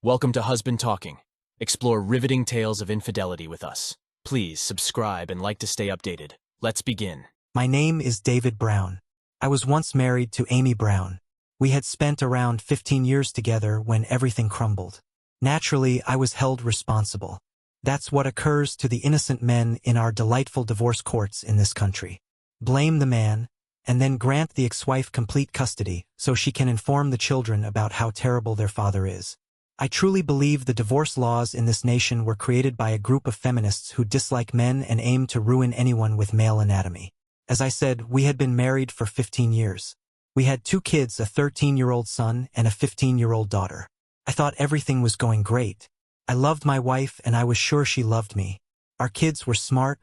Welcome to Husband Talking. Explore riveting tales of infidelity with us. Please subscribe and like to stay updated. Let's begin. My name is David Brown. I was once married to Amy Brown. We had spent around 15 years together when everything crumbled. Naturally, I was held responsible. That's what occurs to the innocent men in our delightful divorce courts in this country. Blame the man, and then grant the ex-wife complete custody so she can inform the children about how terrible their father is. I truly believe the divorce laws in this nation were created by a group of feminists who dislike men and aim to ruin anyone with male anatomy. As I said, we had been married for 15 years. We had 2 kids, a 13-year-old son and a 15-year-old daughter. I thought everything was going great. I loved my wife and I was sure she loved me. Our kids were smart,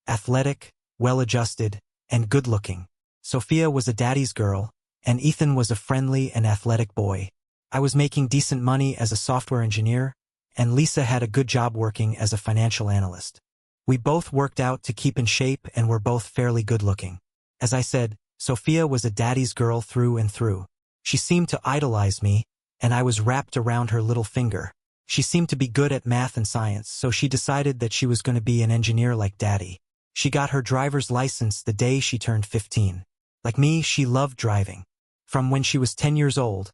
athletic, well-adjusted, and good-looking. Sophia was a daddy's girl, and Ethan was a friendly and athletic boy. I was making decent money as a software engineer, and Lisa had a good job working as a financial analyst. We both worked out to keep in shape and were both fairly good-looking. As I said, Sophia was a daddy's girl through and through. She seemed to idolize me, and I was wrapped around her little finger. She seemed to be good at math and science, so she decided that she was going to be an engineer like Daddy. She got her driver's license the day she turned 15. Like me, she loved driving. From when she was 10 years old,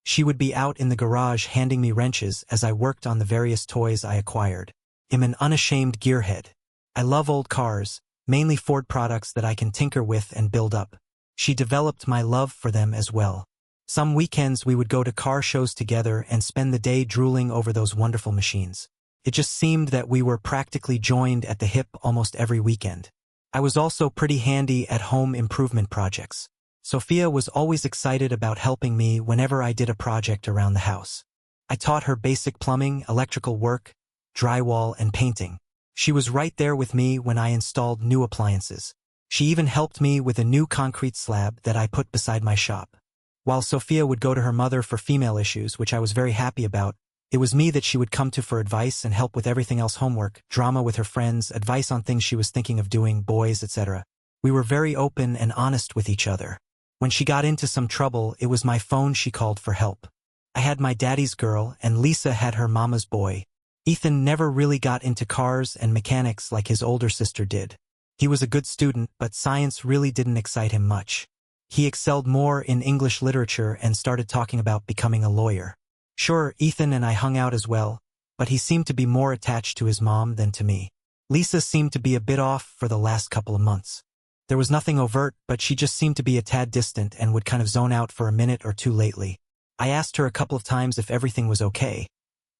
she would be out in the garage handing me wrenches as I worked on the various toys I acquired. I'm an unashamed gearhead. I love old cars, mainly Ford products that I can tinker with and build up. She developed my love for them as well. Some weekends we would go to car shows together and spend the day drooling over those wonderful machines. It just seemed that we were practically joined at the hip almost every weekend. I was also pretty handy at home improvement projects. Sophia was always excited about helping me whenever I did a project around the house. I taught her basic plumbing, electrical work, drywall, and painting. She was right there with me when I installed new appliances. She even helped me with a new concrete slab that I put beside my shop. While Sophia would go to her mother for female issues, which I was very happy about, it was me that she would come to for advice and help with everything else: homework, drama with her friends, advice on things she was thinking of doing, boys, etc. We were very open and honest with each other. When she got into some trouble, it was my phone she called for help. I had my daddy's girl, and Lisa had her mama's boy. Ethan never really got into cars and mechanics like his older sister did. He was a good student, but science really didn't excite him much. He excelled more in English literature and started talking about becoming a lawyer. Sure, Ethan and I hung out as well, but he seemed to be more attached to his mom than to me. Lisa seemed to be a bit off for the last couple of months. There was nothing overt, but she just seemed to be a tad distant and would kind of zone out for a minute or two lately. I asked her a couple of times if everything was okay,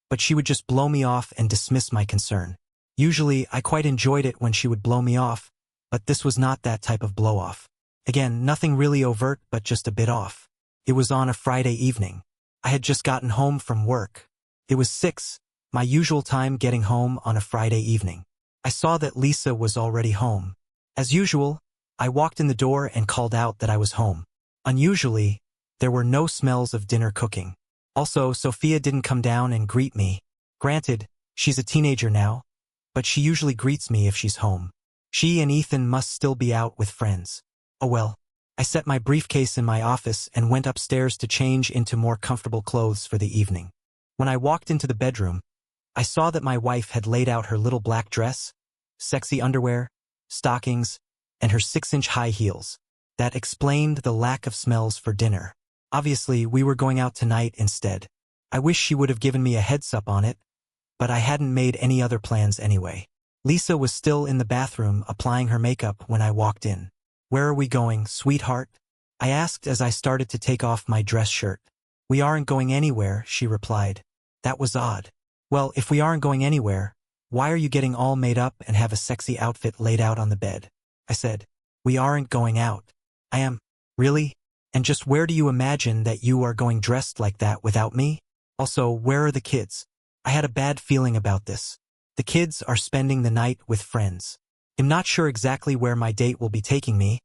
but she would just blow me off and dismiss my concern. Usually, I quite enjoyed it when she would blow me off, but this was not that type of blow-off. Again, nothing really overt, but just a bit off. It was on a Friday evening. I had just gotten home from work. It was 6, my usual time getting home on a Friday evening. I saw that Lisa was already home. As usual, I walked in the door and called out that I was home. Unusually, there were no smells of dinner cooking. Also, Sophia didn't come down and greet me. Granted, she's a teenager now, but she usually greets me if she's home. She and Ethan must still be out with friends. Oh well. I set my briefcase in my office and went upstairs to change into more comfortable clothes for the evening. When I walked into the bedroom, I saw that my wife had laid out her little black dress, sexy underwear, stockings, and her 6-inch high heels. That explained the lack of smells for dinner. Obviously, we were going out tonight instead. I wish she would have given me a heads-up on it, but I hadn't made any other plans anyway. Lisa was still in the bathroom applying her makeup when I walked in. "Where are we going, sweetheart?" I asked as I started to take off my dress shirt. "We aren't going anywhere," she replied. That was odd. "Well, if we aren't going anywhere, why are you getting all made up and have a sexy outfit laid out on the bed?" I said. "We aren't going out." "I am." "Really? And just where do you imagine that you are going dressed like that without me? Also, where are the kids?" I had a bad feeling about this. The kids are spending the night with friends. I'm not sure exactly where my date will be taking me,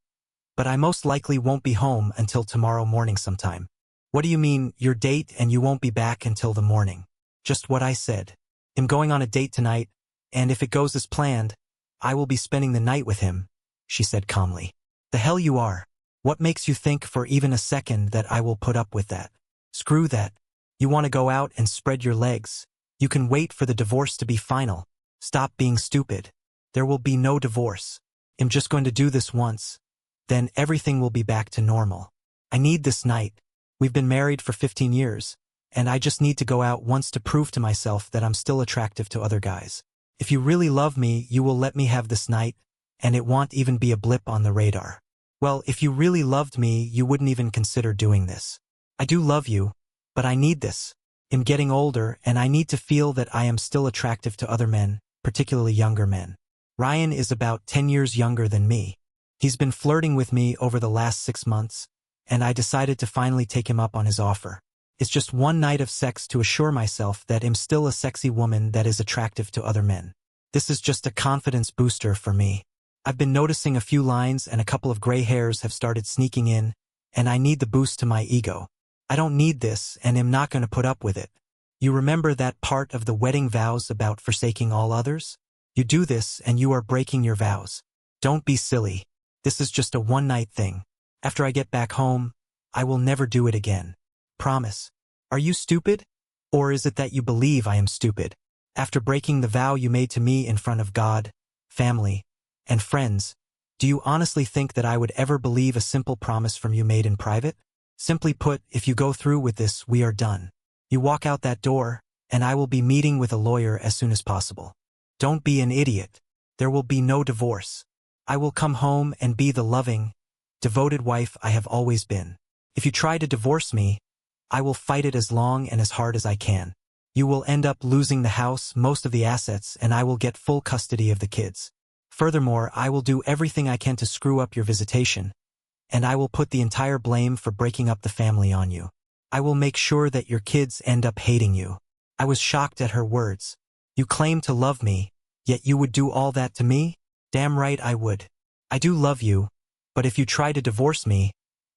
but I most likely won't be home until tomorrow morning sometime. "What do you mean, your date, and you won't be back until the morning?" "Just what I said. I'm going on a date tonight, and if it goes as planned, I will be spending the night with him," she said calmly. "The hell you are. What makes you think for even a second that I will put up with that?" "Screw that. You want to go out and spread your legs. You can wait for the divorce to be final. Stop being stupid. There will be no divorce. I'm just going to do this once. Then everything will be back to normal. I need this night. We've been married for 15 years, and I just need to go out once to prove to myself that I'm still attractive to other guys. If you really love me, you will let me have this night, and it won't even be a blip on the radar. Well, if you really loved me, you wouldn't even consider doing this. I do love you, but I need this. I'm getting older, and I need to feel that I am still attractive to other men, particularly younger men. Ryan is about 10 years younger than me. He's been flirting with me over the last 6 months, and I decided to finally take him up on his offer. It's just one night of sex to assure myself that I'm still a sexy woman that is attractive to other men. This is just a confidence booster for me. I've been noticing a few lines and a couple of gray hairs have started sneaking in, and I need the boost to my ego. I don't need this, and I'm not going to put up with it. You remember that part of the wedding vows about forsaking all others? You do this, and you are breaking your vows. Don't be silly. This is just a one-night thing. After I get back home, I will never do it again. Promise. Are you stupid? Or is it that you believe I am stupid? After breaking the vow you made to me in front of God, family, and friends, do you honestly think that I would ever believe a simple promise from you made in private? Simply put, if you go through with this, we are done. You walk out that door, and I will be meeting with a lawyer as soon as possible. Don't be an idiot. There will be no divorce. I will come home and be the loving, devoted wife I have always been. If you try to divorce me, I will fight it as long and as hard as I can. You will end up losing the house, most of the assets, and I will get full custody of the kids. Furthermore, I will do everything I can to screw up your visitation, and I will put the entire blame for breaking up the family on you. I will make sure that your kids end up hating you. I was shocked at her words. You claim to love me, yet you would do all that to me? Damn right I would. I do love you, but if you try to divorce me,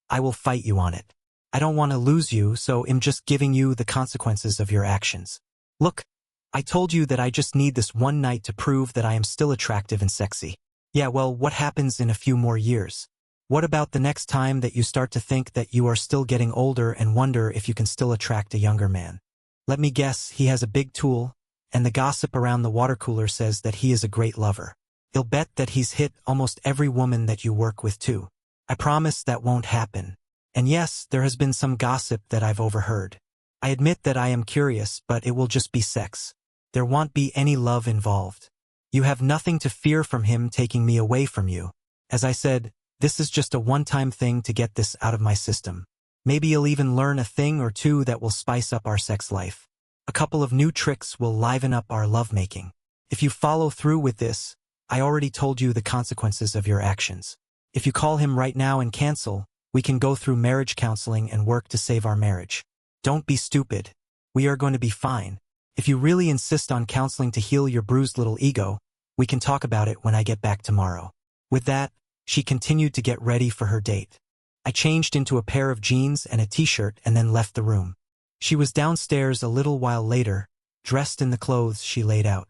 I will fight you on it. I don't want to lose you, so I'm just giving you the consequences of your actions. Look, I told you that I just need this one night to prove that I am still attractive and sexy. Yeah, well, what happens in a few more years? What about the next time that you start to think that you are still getting older and wonder if you can still attract a younger man? Let me guess, he has a big tool, and the gossip around the water cooler says that he is a great lover. He'll bet that he's hit almost every woman that you work with too. I promise that won't happen. And yes, there has been some gossip that I've overheard. I admit that I am curious, but it will just be sex. There won't be any love involved. You have nothing to fear from him taking me away from you. As I said, this is just a one-time thing to get this out of my system. Maybe you'll even learn a thing or two that will spice up our sex life. A couple of new tricks will liven up our lovemaking. If you follow through with this, I already told you the consequences of your actions. If you call him right now and cancel, we can go through marriage counseling and work to save our marriage. Don't be stupid. We are going to be fine. If you really insist on counseling to heal your bruised little ego, we can talk about it when I get back tomorrow. With that, she continued to get ready for her date. I changed into a pair of jeans and a t-shirt and then left the room. She was downstairs a little while later, dressed in the clothes she laid out.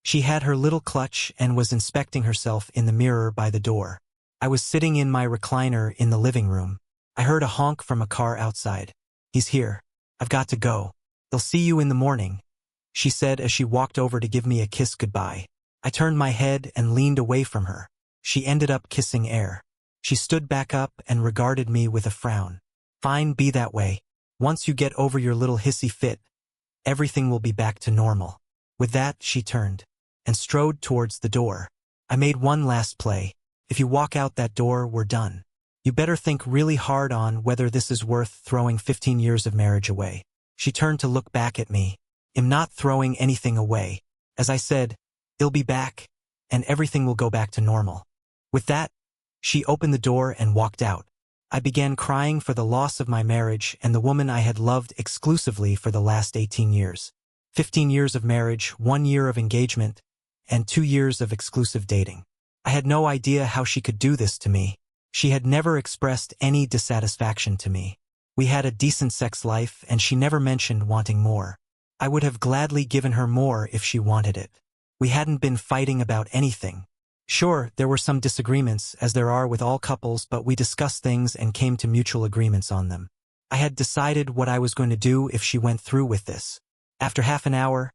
She had her little clutch and was inspecting herself in the mirror by the door. I was sitting in my recliner in the living room. I heard a honk from a car outside. He's here. I've got to go. They'll see you in the morning, she said as she walked over to give me a kiss goodbye. I turned my head and leaned away from her. She ended up kissing air. She stood back up and regarded me with a frown. Fine, be that way. Once you get over your little hissy fit, everything will be back to normal. With that, she turned and strode towards the door. I made one last play. If you walk out that door, we're done. You better think really hard on whether this is worth throwing 15 years of marriage away. She turned to look back at me. I'm not throwing anything away. As I said, it'll be back, and everything will go back to normal. With that, she opened the door and walked out. I began crying for the loss of my marriage and the woman I had loved exclusively for the last 18 years. 15 years of marriage, 1 year of engagement, and 2 years of exclusive dating. I had no idea how she could do this to me. She had never expressed any dissatisfaction to me. We had a decent sex life, and she never mentioned wanting more. I would have gladly given her more if she wanted it. We hadn't been fighting about anything. Sure, there were some disagreements, as there are with all couples, but we discussed things and came to mutual agreements on them. I had decided what I was going to do if she went through with this. After half an hour,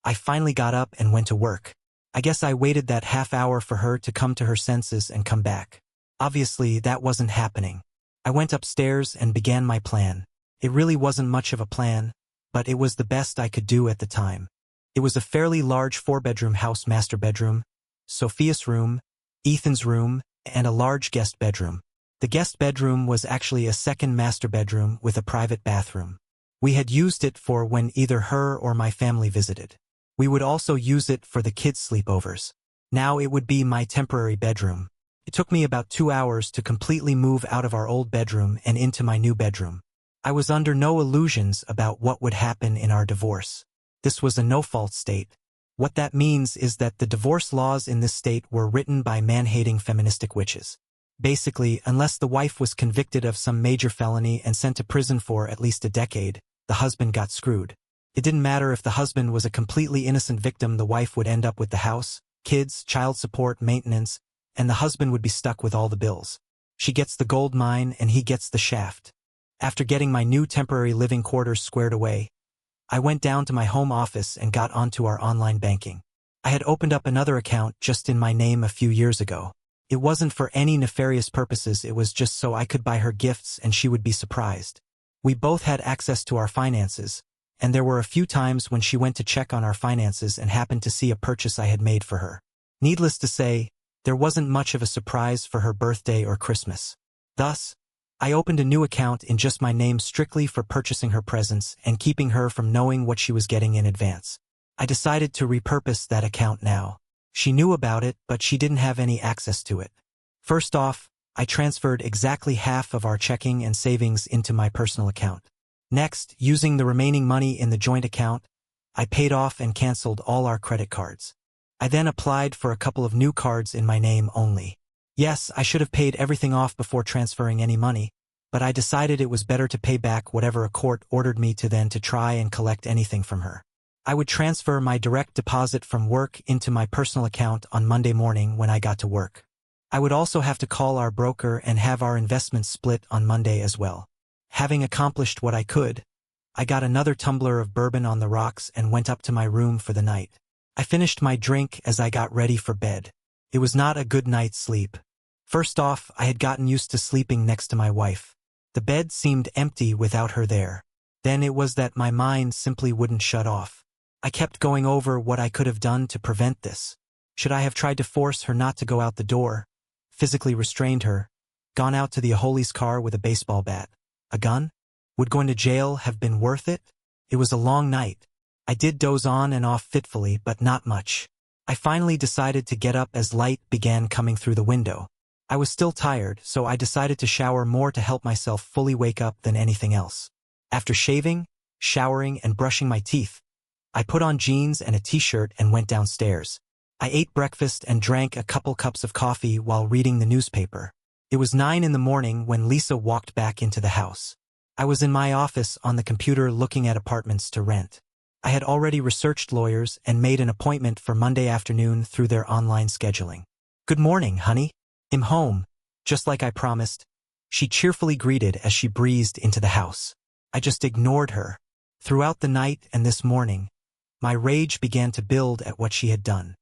I finally got up and went to work. I guess I waited that half hour for her to come to her senses and come back. Obviously, that wasn't happening. I went upstairs and began my plan. It really wasn't much of a plan, but it was the best I could do at the time. It was a fairly large 4-bedroom house: master bedroom, Sophia's room, Ethan's room, and a large guest bedroom. The guest bedroom was actually a second master bedroom with a private bathroom. We had used it for when either her or my family visited. We would also use it for the kids' sleepovers. Now it would be my temporary bedroom. It took me about 2 hours to completely move out of our old bedroom and into my new bedroom. I was under no illusions about what would happen in our divorce. This was a no-fault state. What that means is that the divorce laws in this state were written by man-hating feministic witches. Basically, unless the wife was convicted of some major felony and sent to prison for at least a decade, the husband got screwed. It didn't matter if the husband was a completely innocent victim, the wife would end up with the house, kids, child support, maintenance, and the husband would be stuck with all the bills. She gets the gold mine and he gets the shaft. After getting my new temporary living quarters squared away, I went down to my home office and got onto our online banking. I had opened up another account just in my name a few years ago. It wasn't for any nefarious purposes, it was just so I could buy her gifts and she would be surprised. We both had access to our finances, and there were a few times when she went to check on our finances and happened to see a purchase I had made for her. Needless to say, there wasn't much of a surprise for her birthday or Christmas. Thus, I opened a new account in just my name strictly for purchasing her presents and keeping her from knowing what she was getting in advance. I decided to repurpose that account now. She knew about it, but she didn't have any access to it. First off, I transferred exactly half of our checking and savings into my personal account. Next, using the remaining money in the joint account, I paid off and canceled all our credit cards. I then applied for a couple of new cards in my name only. Yes, I should have paid everything off before transferring any money, but I decided it was better to pay back whatever a court ordered me to than to try and collect anything from her. I would transfer my direct deposit from work into my personal account on Monday morning when I got to work. I would also have to call our broker and have our investments split on Monday as well. Having accomplished what I could, I got another tumbler of bourbon on the rocks and went up to my room for the night. I finished my drink as I got ready for bed. It was not a good night's sleep. First off, I had gotten used to sleeping next to my wife. The bed seemed empty without her there. Then it was that my mind simply wouldn't shut off. I kept going over what I could have done to prevent this. Should I have tried to force her not to go out the door, physically restrained her, gone out to the Aholi's car with a baseball bat? A gun? Would going to jail have been worth it? It was a long night. I did doze on and off fitfully, but not much. I finally decided to get up as light began coming through the window. I was still tired, so I decided to shower more to help myself fully wake up than anything else. After shaving, showering, and brushing my teeth, I put on jeans and a t-shirt and went downstairs. I ate breakfast and drank a couple cups of coffee while reading the newspaper. It was 9 in the morning when Lisa walked back into the house. I was in my office on the computer looking at apartments to rent. I had already researched lawyers and made an appointment for Monday afternoon through their online scheduling. "Good morning, honey. I'm home, just like I promised," she cheerfully greeted as she breezed into the house. I just ignored her. Throughout the night and this morning, my rage began to build at what she had done.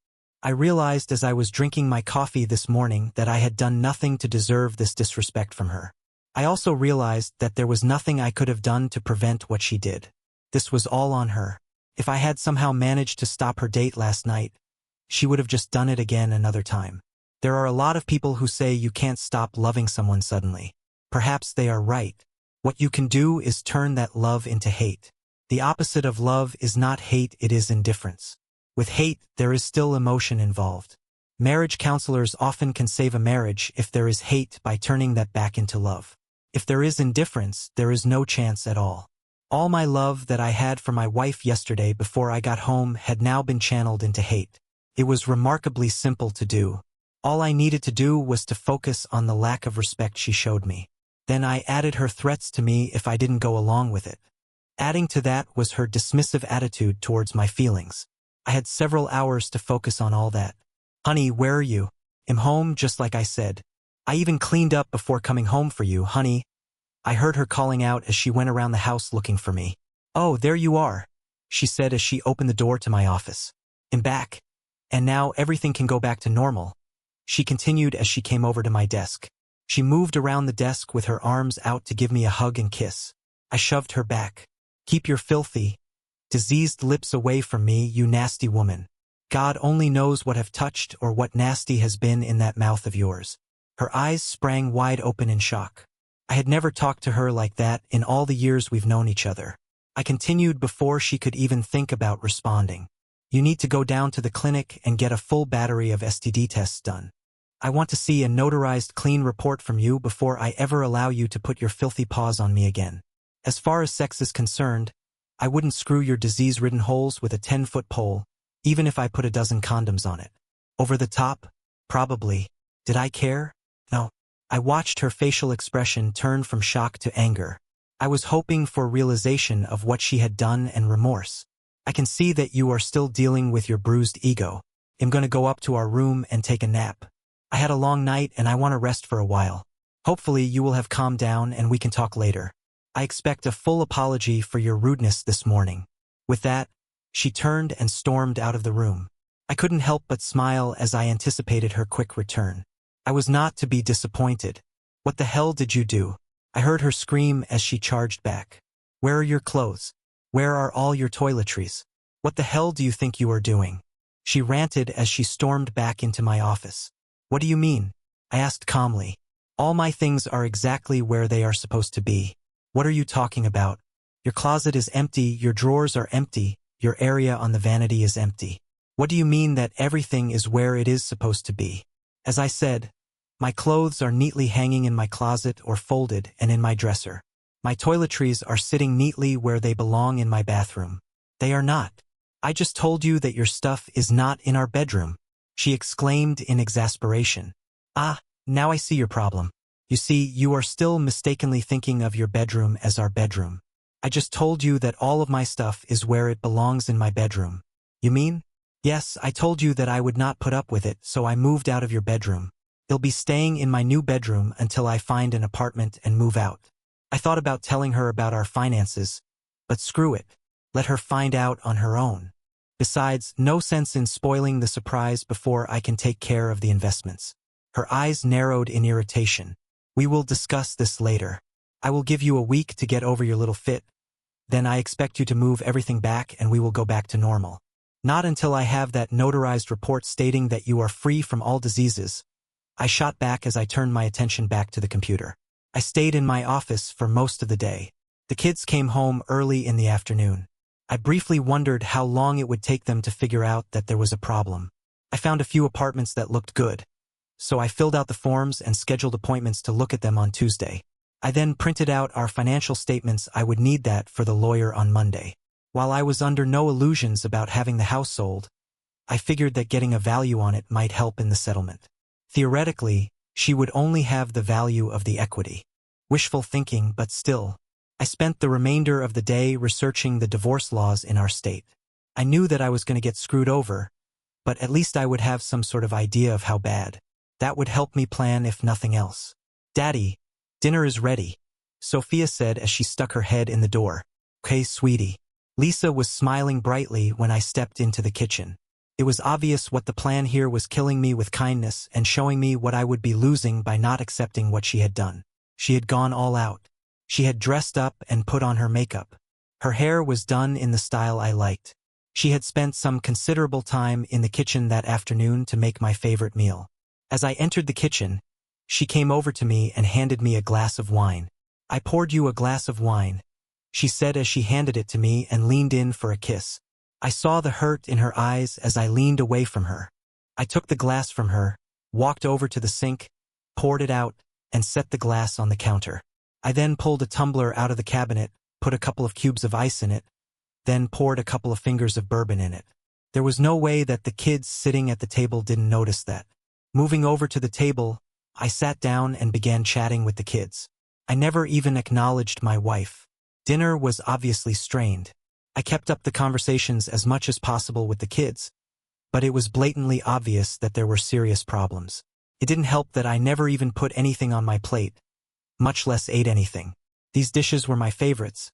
I realized as I was drinking my coffee this morning that I had done nothing to deserve this disrespect from her. I also realized that there was nothing I could have done to prevent what she did. This was all on her. If I had somehow managed to stop her date last night, she would have just done it again another time. There are a lot of people who say you can't stop loving someone suddenly. Perhaps they are right. What you can do is turn that love into hate. The opposite of love is not hate, it is indifference. With hate, there is still emotion involved. Marriage counselors often can save a marriage if there is hate by turning that back into love. If there is indifference, there is no chance at all. All my love that I had for my wife yesterday before I got home had now been channeled into hate. It was remarkably simple to do. All I needed to do was to focus on the lack of respect she showed me. Then I added her threats to me if I didn't go along with it. Adding to that was her dismissive attitude towards my feelings. I had several hours to focus on all that. "Honey, where are you?" "I'm home, just like I said. I even cleaned up before coming home for you, honey." I heard her calling out as she went around the house looking for me. "Oh, there you are," she said as she opened the door to my office. "I'm back. And now everything can go back to normal," she continued as she came over to my desk. She moved around the desk with her arms out to give me a hug and kiss. I shoved her back. "Keep your filthy, diseased lips away from me, you nasty woman. God only knows what have touched or what nasty has been in that mouth of yours." Her eyes sprang wide open in shock. I had never talked to her like that in all the years we've known each other. I continued before she could even think about responding. "You need to go down to the clinic and get a full battery of STD tests done. I want to see a notarized clean report from you before I ever allow you to put your filthy paws on me again. As far as sex is concerned, I wouldn't screw your disease-ridden holes with a 10-foot pole, even if I put a dozen condoms on it. Over the top? Probably. Did I care? No." I watched her facial expression turn from shock to anger. I was hoping for realization of what she had done and remorse. "I can see that you are still dealing with your bruised ego. I'm gonna go up to our room and take a nap. I had a long night and I want to rest for a while. Hopefully you will have calmed down and we can talk later. I expect a full apology for your rudeness this morning." With that, she turned and stormed out of the room. I couldn't help but smile as I anticipated her quick return. I was not to be disappointed. "What the hell did you do?" I heard her scream as she charged back. "Where are your clothes? Where are all your toiletries? What the hell do you think you are doing?" She ranted as she stormed back into my office. "What do you mean?" I asked calmly. "All my things are exactly where they are supposed to be." "What are you talking about? Your closet is empty, your drawers are empty, your area on the vanity is empty. What do you mean that everything is where it is supposed to be?" As I said, my clothes are neatly hanging in my closet or folded and in my dresser. My toiletries are sitting neatly where they belong in my bathroom. They are not. I just told you that your stuff is not in our bedroom, she exclaimed in exasperation. "Ah, now I see your problem. You see, you are still mistakenly thinking of your bedroom as our bedroom. I just told you that all of my stuff is where it belongs in my bedroom." "You mean?" "Yes, I told you that I would not put up with it, so I moved out of your bedroom. You'll be staying in my new bedroom until I find an apartment and move out." I thought about telling her about our finances, but screw it. Let her find out on her own. Besides, no sense in spoiling the surprise before I can take care of the investments. Her eyes narrowed in irritation. "We will discuss this later. I will give you a week to get over your little fit. Then I expect you to move everything back and we will go back to normal. Not until I have that notarized report stating that you are free from all diseases." I shot back as I turned my attention back to the computer. I stayed in my office for most of the day. The kids came home early in the afternoon. I briefly wondered how long it would take them to figure out that there was a problem. I found a few apartments that looked good, so I filled out the forms and scheduled appointments to look at them on Tuesday. I then printed out our financial statements. I would need that for the lawyer on Monday. While I was under no illusions about having the house sold, I figured that getting a value on it might help in the settlement. Theoretically, she would only have the value of the equity. Wishful thinking, but still. I spent the remainder of the day researching the divorce laws in our state. I knew that I was going to get screwed over, but at least I would have some sort of idea of how bad. That would help me plan if nothing else. "Daddy, dinner is ready," Sophia said as she stuck her head in the door. "Okay, sweetie." Lisa was smiling brightly when I stepped into the kitchen. It was obvious what the plan here was, killing me with kindness and showing me what I would be losing by not accepting what she had done. She had gone all out. She had dressed up and put on her makeup. Her hair was done in the style I liked. She had spent some considerable time in the kitchen that afternoon to make my favorite meal. As I entered the kitchen, she came over to me and handed me a glass of wine. "I poured you a glass of wine," she said as she handed it to me and leaned in for a kiss. I saw the hurt in her eyes as I leaned away from her. I took the glass from her, walked over to the sink, poured it out, and set the glass on the counter. I then pulled a tumbler out of the cabinet, put a couple of cubes of ice in it, then poured a couple of fingers of bourbon in it. There was no way that the kids sitting at the table didn't notice that. Moving over to the table, I sat down and began chatting with the kids. I never even acknowledged my wife. Dinner was obviously strained. I kept up the conversations as much as possible with the kids, but it was blatantly obvious that there were serious problems. It didn't help that I never even put anything on my plate, much less ate anything. These dishes were my favorites,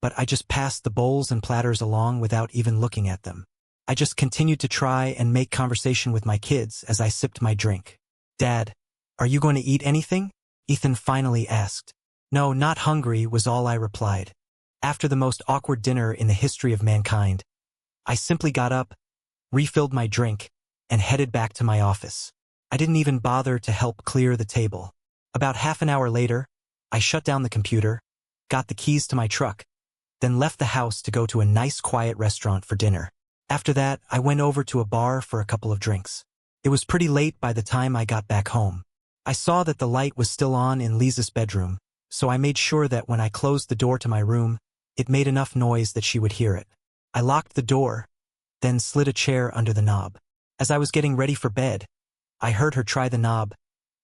but I just passed the bowls and platters along without even looking at them. I just continued to try and make conversation with my kids as I sipped my drink. "Dad, are you going to eat anything?" Ethan finally asked. "No, not hungry," was all I replied. After the most awkward dinner in the history of mankind, I simply got up, refilled my drink, and headed back to my office. I didn't even bother to help clear the table. About half an hour later, I shut down the computer, got the keys to my truck, then left the house to go to a nice quiet restaurant for dinner. After that, I went over to a bar for a couple of drinks. It was pretty late by the time I got back home. I saw that the light was still on in Lisa's bedroom, so I made sure that when I closed the door to my room, it made enough noise that she would hear it. I locked the door, then slid a chair under the knob. As I was getting ready for bed, I heard her try the knob,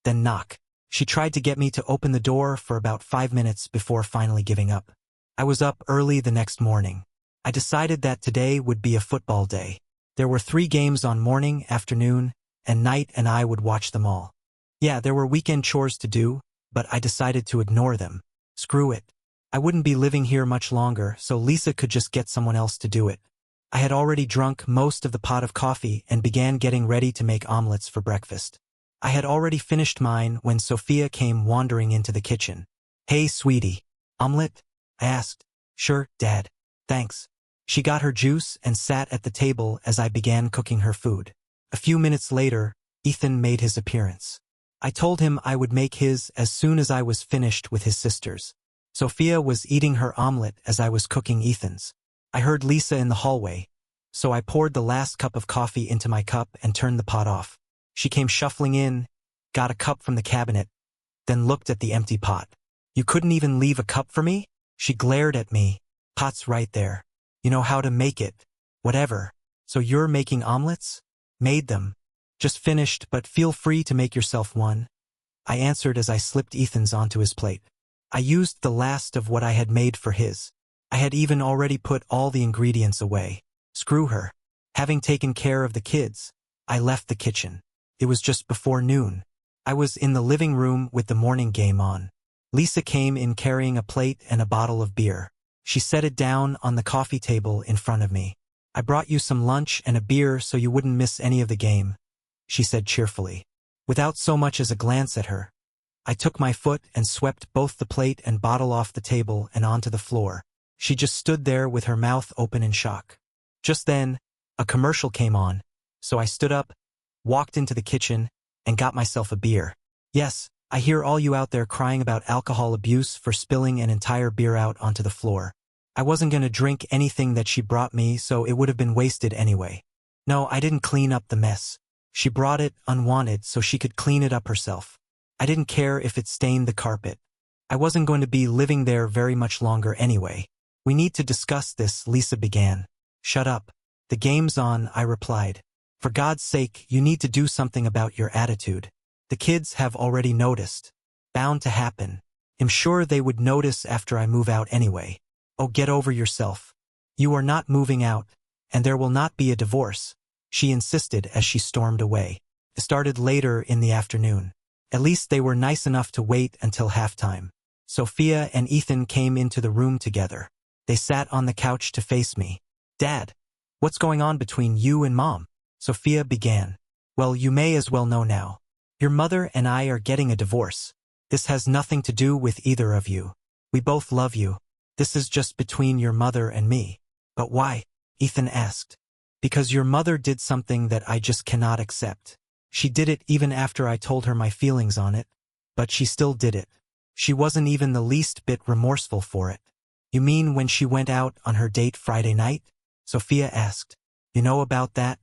then knock. She tried to get me to open the door for about 5 minutes before finally giving up. I was up early the next morning. I decided that today would be a football day. There were 3 games on morning, afternoon, and night, and I would watch them all. Yeah, there were weekend chores to do, but I decided to ignore them. Screw it. I wouldn't be living here much longer, so Lisa could just get someone else to do it. I had already drunk most of the pot of coffee and began getting ready to make omelets for breakfast. I had already finished mine when Sophia came wandering into the kitchen. "Hey, sweetie. Omelet?" I asked. "Sure, Dad. Thanks." She got her juice and sat at the table as I began cooking her food. A few minutes later, Ethan made his appearance. I told him I would make his as soon as I was finished with his sisters. Sophia was eating her omelet as I was cooking Ethan's. I heard Lisa in the hallway, so I poured the last cup of coffee into my cup and turned the pot off. She came shuffling in, got a cup from the cabinet, then looked at the empty pot. "You couldn't even leave a cup for me?" She glared at me. "Pot's right there. You know how to make it. Whatever. So you're making omelets?" "Made them. Just finished, but feel free to make yourself one," I answered as I slipped Ethan's onto his plate. I used the last of what I had made for his. I had even already put all the ingredients away. Screw her. Having taken care of the kids, I left the kitchen. It was just before noon. I was in the living room with the morning game on. Lisa came in carrying a plate and a bottle of beer. She set it down on the coffee table in front of me. "I brought you some lunch and a beer so you wouldn't miss any of the game," she said cheerfully. Without so much as a glance at her, I took my foot and swept both the plate and bottle off the table and onto the floor. She just stood there with her mouth open in shock. Just then, a commercial came on, so I stood up, walked into the kitchen, and got myself a beer. Yes, I hear all you out there crying about alcohol abuse for spilling an entire beer out onto the floor. I wasn't going to drink anything that she brought me, so it would have been wasted anyway. No, I didn't clean up the mess. She brought it unwanted so she could clean it up herself. I didn't care if it stained the carpet. I wasn't going to be living there very much longer anyway. "We need to discuss this," Lisa began. "Shut up. The game's on," I replied. "For God's sake, you need to do something about your attitude. The kids have already noticed. Bound to happen. I'm sure they would notice after I move out anyway. Oh, get over yourself. You are not moving out, and there will not be a divorce," she insisted as she stormed away. It started later in the afternoon. At least they were nice enough to wait until halftime. Sophia and Ethan came into the room together. They sat on the couch to face me. "Dad, what's going on between you and Mom?" Sophia began. "Well, you may as well know now. Your mother and I are getting a divorce. This has nothing to do with either of you. We both love you. This is just between your mother and me." "But why?" Ethan asked. "Because your mother did something that I just cannot accept. She did it even after I told her my feelings on it, but she still did it. She wasn't even the least bit remorseful for it." "You mean when she went out on her date Friday night?" Sophia asked. "You know about that?"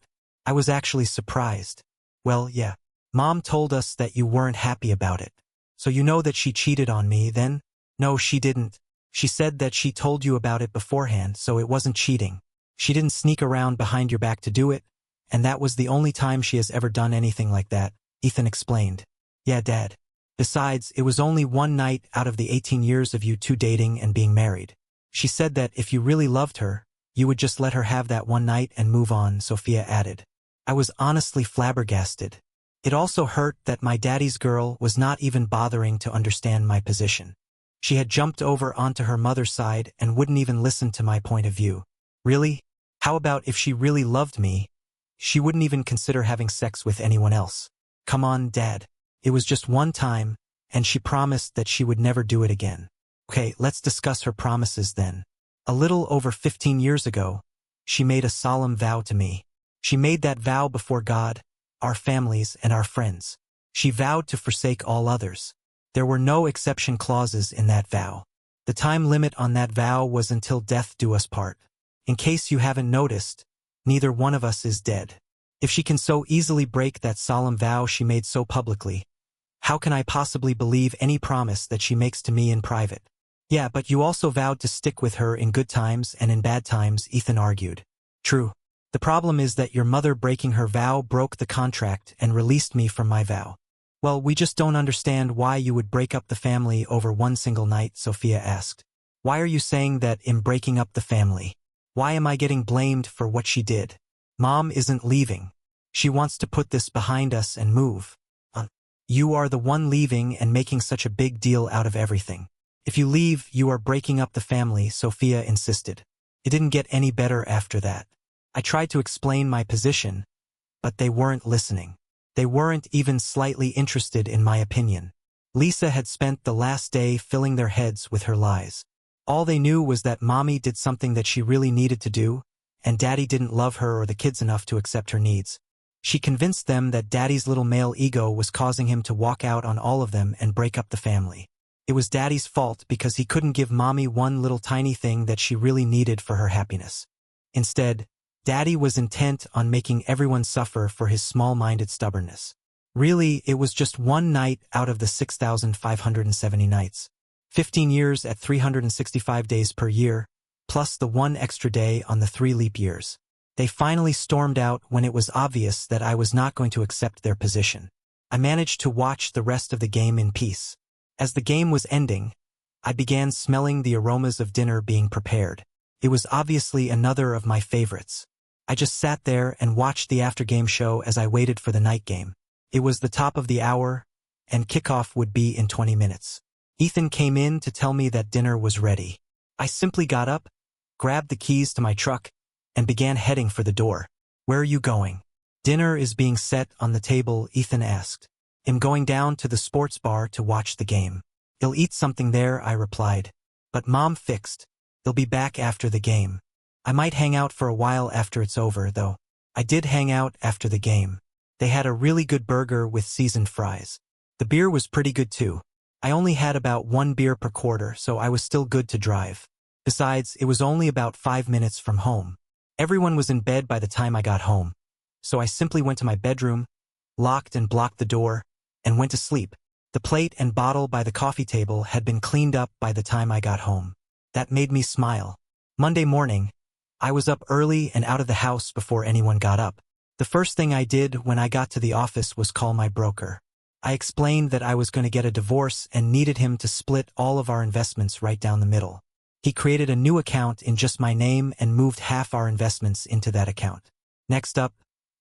I was actually surprised. "Well, yeah. Mom told us that you weren't happy about it. So you know that she cheated on me, then?" "No, she didn't. She said that she told you about it beforehand, so it wasn't cheating. She didn't sneak around behind your back to do it, and that was the only time she has ever done anything like that," Ethan explained. "Yeah, Dad. Besides, it was only one night out of the 18 years of you two dating and being married. She said that if you really loved her, you would just let her have that one night and move on," Sophia added. I was honestly flabbergasted. It also hurt that my daddy's girl was not even bothering to understand my position. She had jumped over onto her mother's side and wouldn't even listen to my point of view. Really? How about if she really loved me, she wouldn't even consider having sex with anyone else? Come on, Dad. It was just one time, and she promised that she would never do it again. Okay, let's discuss her promises then. A little over 15 years ago, she made a solemn vow to me. She made that vow before God, our families, and our friends. She vowed to forsake all others. There were no exception clauses in that vow. The time limit on that vow was until death do us part. In case you haven't noticed, neither one of us is dead. If she can so easily break that solemn vow she made so publicly, how can I possibly believe any promise that she makes to me in private? Yeah, but you also vowed to stick with her in good times and in bad times, Ethan argued. True. The problem is that your mother breaking her vow broke the contract and released me from my vow. Well, we just don't understand why you would break up the family over one single night, Sophia asked. Why are you saying that in breaking up the family? Why am I getting blamed for what she did? Mom isn't leaving. She wants to put this behind us and move. You are the one leaving and making such a big deal out of everything. If you leave, you are breaking up the family, Sophia insisted. It didn't get any better after that. I tried to explain my position, but they weren't listening. They weren't even slightly interested in my opinion. Lisa had spent the last day filling their heads with her lies. All they knew was that Mommy did something that she really needed to do, and Daddy didn't love her or the kids enough to accept her needs. She convinced them that Daddy's little male ego was causing him to walk out on all of them and break up the family. It was Daddy's fault because he couldn't give Mommy one little tiny thing that she really needed for her happiness. Instead, Daddy was intent on making everyone suffer for his small-minded stubbornness. Really, it was just one night out of the 6,570 nights. 15 years at 365 days per year, plus the one extra day on the 3 leap years. They finally stormed out when it was obvious that I was not going to accept their position. I managed to watch the rest of the game in peace. As the game was ending, I began smelling the aromas of dinner being prepared. It was obviously another of my favorites. I just sat there and watched the after-game show as I waited for the night game. It was the top of the hour, and kickoff would be in 20 minutes. Ethan came in to tell me that dinner was ready. I simply got up, grabbed the keys to my truck, and began heading for the door. Where are you going? Dinner is being set on the table, Ethan asked. I'm going down to the sports bar to watch the game. You'll eat something there, I replied. But Mom fixed. They'll be back after the game. I might hang out for a while after it's over, though. I did hang out after the game. They had a really good burger with seasoned fries. The beer was pretty good too. I only had about 1 beer per quarter, so I was still good to drive. Besides, it was only about 5 minutes from home. Everyone was in bed by the time I got home, so I simply went to my bedroom, locked and blocked the door, and went to sleep. The plate and bottle by the coffee table had been cleaned up by the time I got home. That made me smile. Monday morning, I was up early and out of the house before anyone got up. The first thing I did when I got to the office was call my broker. I explained that I was going to get a divorce and needed him to split all of our investments right down the middle. He created a new account in just my name and moved half our investments into that account. Next up,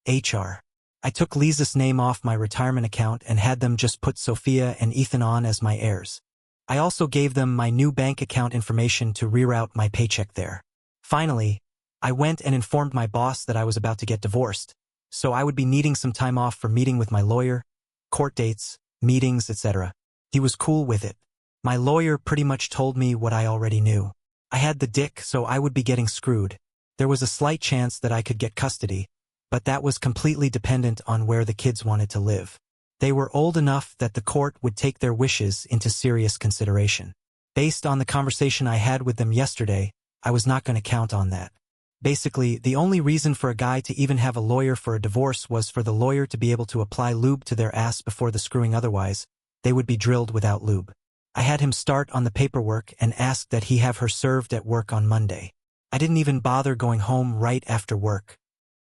HR. I took Lisa's name off my retirement account and had them just put Sophia and Ethan on as my heirs. I also gave them my new bank account information to reroute my paycheck there. Finally, I went and informed my boss that I was about to get divorced, so I would be needing some time off for meeting with my lawyer, court dates, meetings, etc. He was cool with it. My lawyer pretty much told me what I already knew. I had the dick, so I would be getting screwed. There was a slight chance that I could get custody, but that was completely dependent on where the kids wanted to live. They were old enough that the court would take their wishes into serious consideration. Based on the conversation I had with them yesterday, I was not going to count on that. Basically, the only reason for a guy to even have a lawyer for a divorce was for the lawyer to be able to apply lube to their ass before the screwing. Otherwise, they would be drilled without lube. I had him start on the paperwork and asked that he have her served at work on Monday. I didn't even bother going home right after work.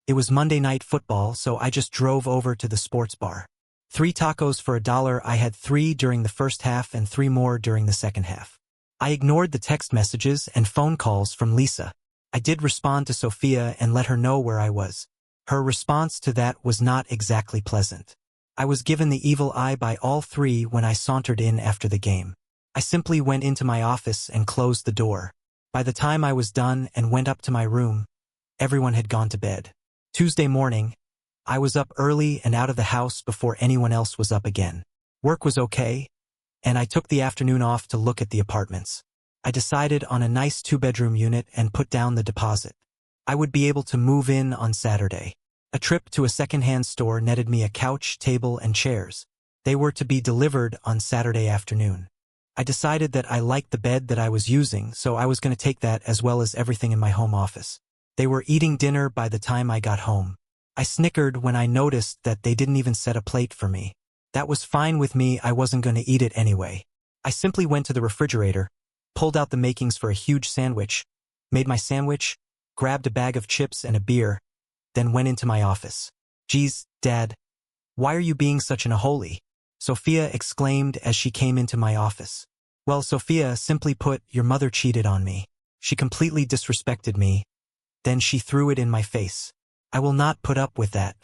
It was Monday Night Football, so I just drove over to the sports bar. 3 tacos for $1. I had 3 during the first half and 3 more during the second half. I ignored the text messages and phone calls from Lisa. I did respond to Sophia and let her know where I was. Her response to that was not exactly pleasant. I was given the evil eye by all 3 when I sauntered in after the game. I simply went into my office and closed the door. By the time I was done and went up to my room, everyone had gone to bed. Tuesday morning, I was up early and out of the house before anyone else was up again. Work was okay, and I took the afternoon off to look at the apartments. I decided on a nice 2-bedroom unit and put down the deposit. I would be able to move in on Saturday. A trip to a second-hand store netted me a couch, table, and chairs. They were to be delivered on Saturday afternoon. I decided that I liked the bed that I was using, so I was going to take that as well as everything in my home office. They were eating dinner by the time I got home. I snickered when I noticed that they didn't even set a plate for me. That was fine with me, I wasn't going to eat it anyway. I simply went to the refrigerator, pulled out the makings for a huge sandwich, made my sandwich, grabbed a bag of chips and a beer, then went into my office. "Geez, Dad, why are you being such an unholy?" Sophia exclaimed as she came into my office. "Well, Sophia, simply put, your mother cheated on me. She completely disrespected me. Then she threw it in my face. I will not put up with that.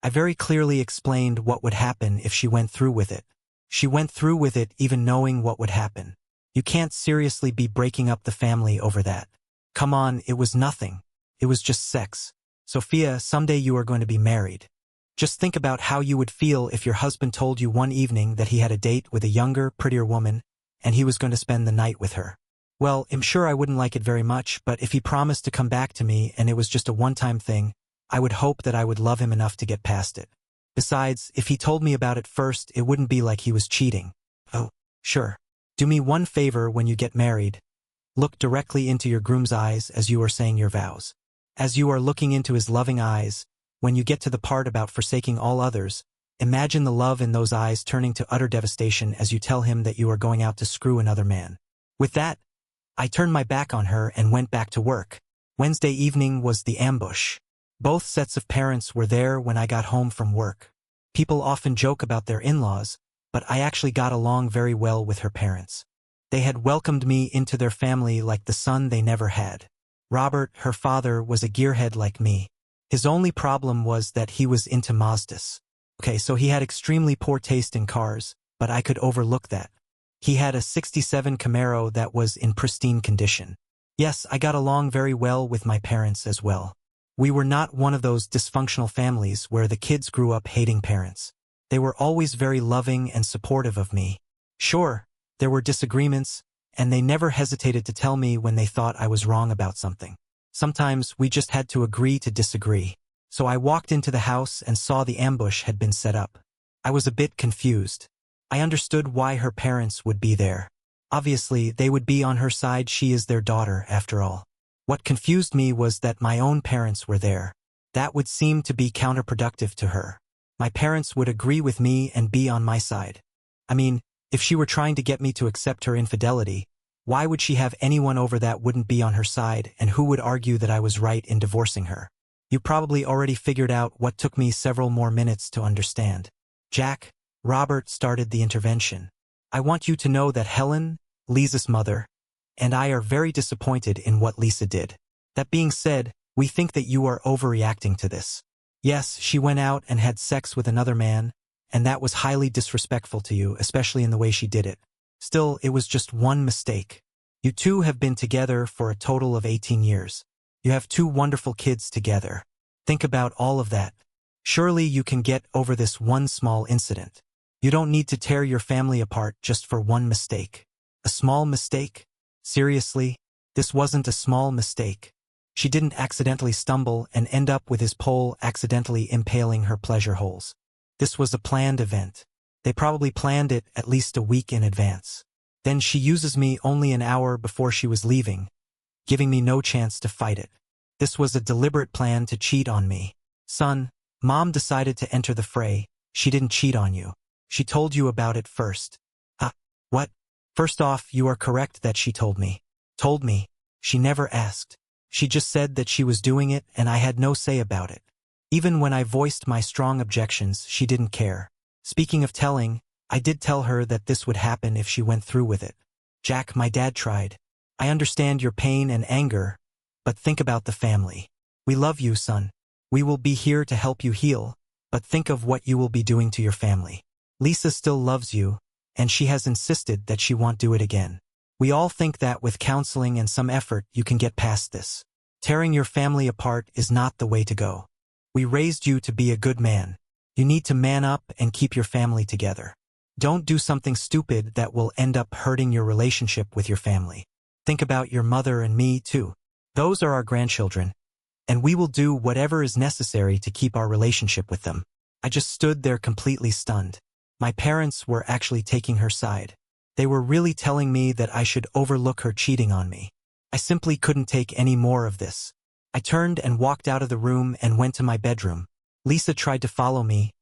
I very clearly explained what would happen if she went through with it. She went through with it even knowing what would happen. You can't seriously be breaking up the family over that. Come on, it was nothing. It was just sex. Sophia, someday you are going to be married. Just think about how you would feel if your husband told you one evening that he had a date with a younger, prettier woman, and he was going to spend the night with her. Well, I'm sure I wouldn't like it very much, but if he promised to come back to me and it was just a one-time thing, I would hope that I would love him enough to get past it. Besides, if he told me about it first, it wouldn't be like he was cheating. Oh, sure. Do me one favor when you get married. Look directly into your groom's eyes as you are saying your vows. As you are looking into his loving eyes, when you get to the part about forsaking all others, imagine the love in those eyes turning to utter devastation as you tell him that you are going out to screw another man. With that, I turned my back on her and went back to work. Wednesday evening was the ambush. Both sets of parents were there when I got home from work. People often joke about their in-laws, but I actually got along very well with her parents. They had welcomed me into their family like the son they never had. Robert, her father, was a gearhead like me. His only problem was that he was into Mazdas. Okay, so he had extremely poor taste in cars, but I could overlook that. He had a '67 Camaro that was in pristine condition. Yes, I got along very well with my parents as well. We were not one of those dysfunctional families where the kids grew up hating parents. They were always very loving and supportive of me. Sure, there were disagreements, and they never hesitated to tell me when they thought I was wrong about something. Sometimes we just had to agree to disagree. So I walked into the house and saw the ambush had been set up. I was a bit confused. I understood why her parents would be there. Obviously, they would be on her side. She is their daughter, after all. What confused me was that my own parents were there. That would seem to be counterproductive to her. My parents would agree with me and be on my side. I mean, if she were trying to get me to accept her infidelity, why would she have anyone over that wouldn't be on her side, and who would argue that I was right in divorcing her? You probably already figured out what took me several more minutes to understand. Jack, Robert started the intervention. I want you to know that Helen, Lisa's mother, and I are very disappointed in what Lisa did. That being said, we think that you are overreacting to this. Yes, she went out and had sex with another man, and that was highly disrespectful to you, especially in the way she did it. Still, it was just one mistake. You two have been together for a total of 18 years. You have 2 wonderful kids together. Think about all of that. Surely you can get over this one small incident. You don't need to tear your family apart just for one mistake. A small mistake? Seriously, this wasn't a small mistake. She didn't accidentally stumble and end up with his pole accidentally impaling her pleasure holes. This was a planned event. They probably planned it at least a week in advance. Then she uses me only an hour before she was leaving, giving me no chance to fight it. This was a deliberate plan to cheat on me. Son, Mom decided to enter the fray. She didn't cheat on you. She told you about it first. What? First off, you are correct that she told me. Told me. She never asked. She just said that she was doing it and I had no say about it. Even when I voiced my strong objections, she didn't care. Speaking of telling, I did tell her that this would happen if she went through with it. Jack, my dad tried. I understand your pain and anger, but think about the family. We love you, son. We will be here to help you heal, but think of what you will be doing to your family. Lisa still loves you, and she has insisted that she won't do it again. We all think that with counseling and some effort you can get past this. Tearing your family apart is not the way to go. We raised you to be a good man. You need to man up and keep your family together. Don't do something stupid that will end up hurting your relationship with your family. Think about your mother and me too. Those are our grandchildren, and we will do whatever is necessary to keep our relationship with them. I just stood there completely stunned. My parents were actually taking her side. They were really telling me that I should overlook her cheating on me. I simply couldn't take any more of this. I turned and walked out of the room and went to my bedroom. Lisa tried to follow me,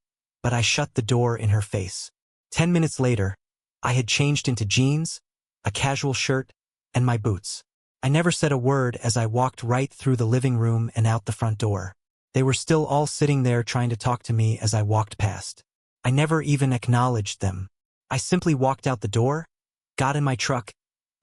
but I shut the door in her face. 10 minutes later, I had changed into jeans, a casual shirt, and my boots. I never said a word as I walked right through the living room and out the front door. They were still all sitting there trying to talk to me as I walked past. I never even acknowledged them. I simply walked out the door, got in my truck,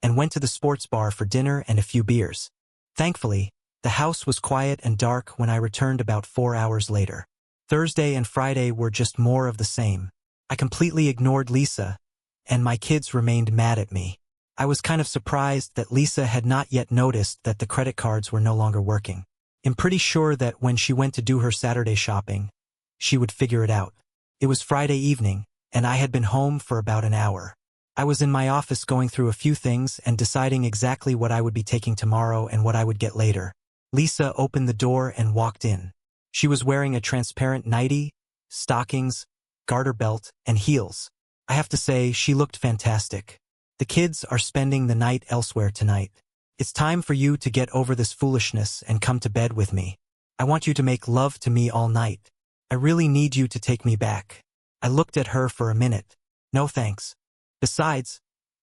and went to the sports bar for dinner and a few beers. Thankfully, the house was quiet and dark when I returned about 4 hours later. Thursday and Friday were just more of the same. I completely ignored Lisa, and my kids remained mad at me. I was kind of surprised that Lisa had not yet noticed that the credit cards were no longer working. I'm pretty sure that when she went to do her Saturday shopping, she would figure it out. It was Friday evening, and I had been home for about an hour. I was in my office going through a few things and deciding exactly what I would be taking tomorrow and what I would get later. Lisa opened the door and walked in. She was wearing a transparent nightie, stockings, garter belt, and heels. I have to say, she looked fantastic. The kids are spending the night elsewhere tonight. It's time for you to get over this foolishness and come to bed with me. I want you to make love to me all night. I really need you to take me back. I looked at her for a minute. No thanks. Besides,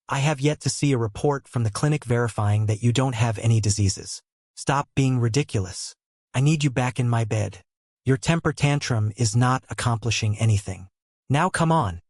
I have yet to see a report from the clinic verifying that you don't have any diseases. Stop being ridiculous. I need you back in my bed. Your temper tantrum is not accomplishing anything. Now come on.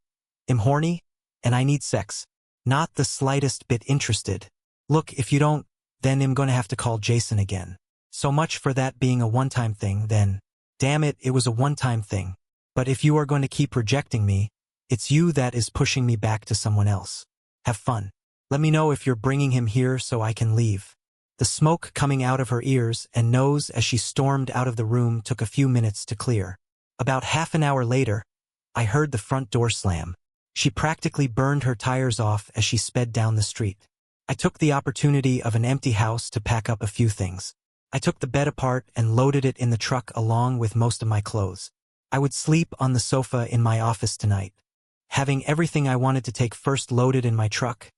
I'm horny, and I need sex. Not the slightest bit interested. Look, if you don't, then I'm gonna have to call Jason again. So much for that being a one-time thing, then. Damn it, it was a one-time thing. But if you are going to keep rejecting me, it's you that is pushing me back to someone else. Have fun. Let me know if you're bringing him here so I can leave. The smoke coming out of her ears and nose as she stormed out of the room took a few minutes to clear. About half an hour later, I heard the front door slam. She practically burned her tires off as she sped down the street. I took the opportunity of an empty house to pack up a few things. I took the bed apart and loaded it in the truck along with most of my clothes. I would sleep on the sofa in my office tonight. Having everything I wanted to take first loaded in my truck,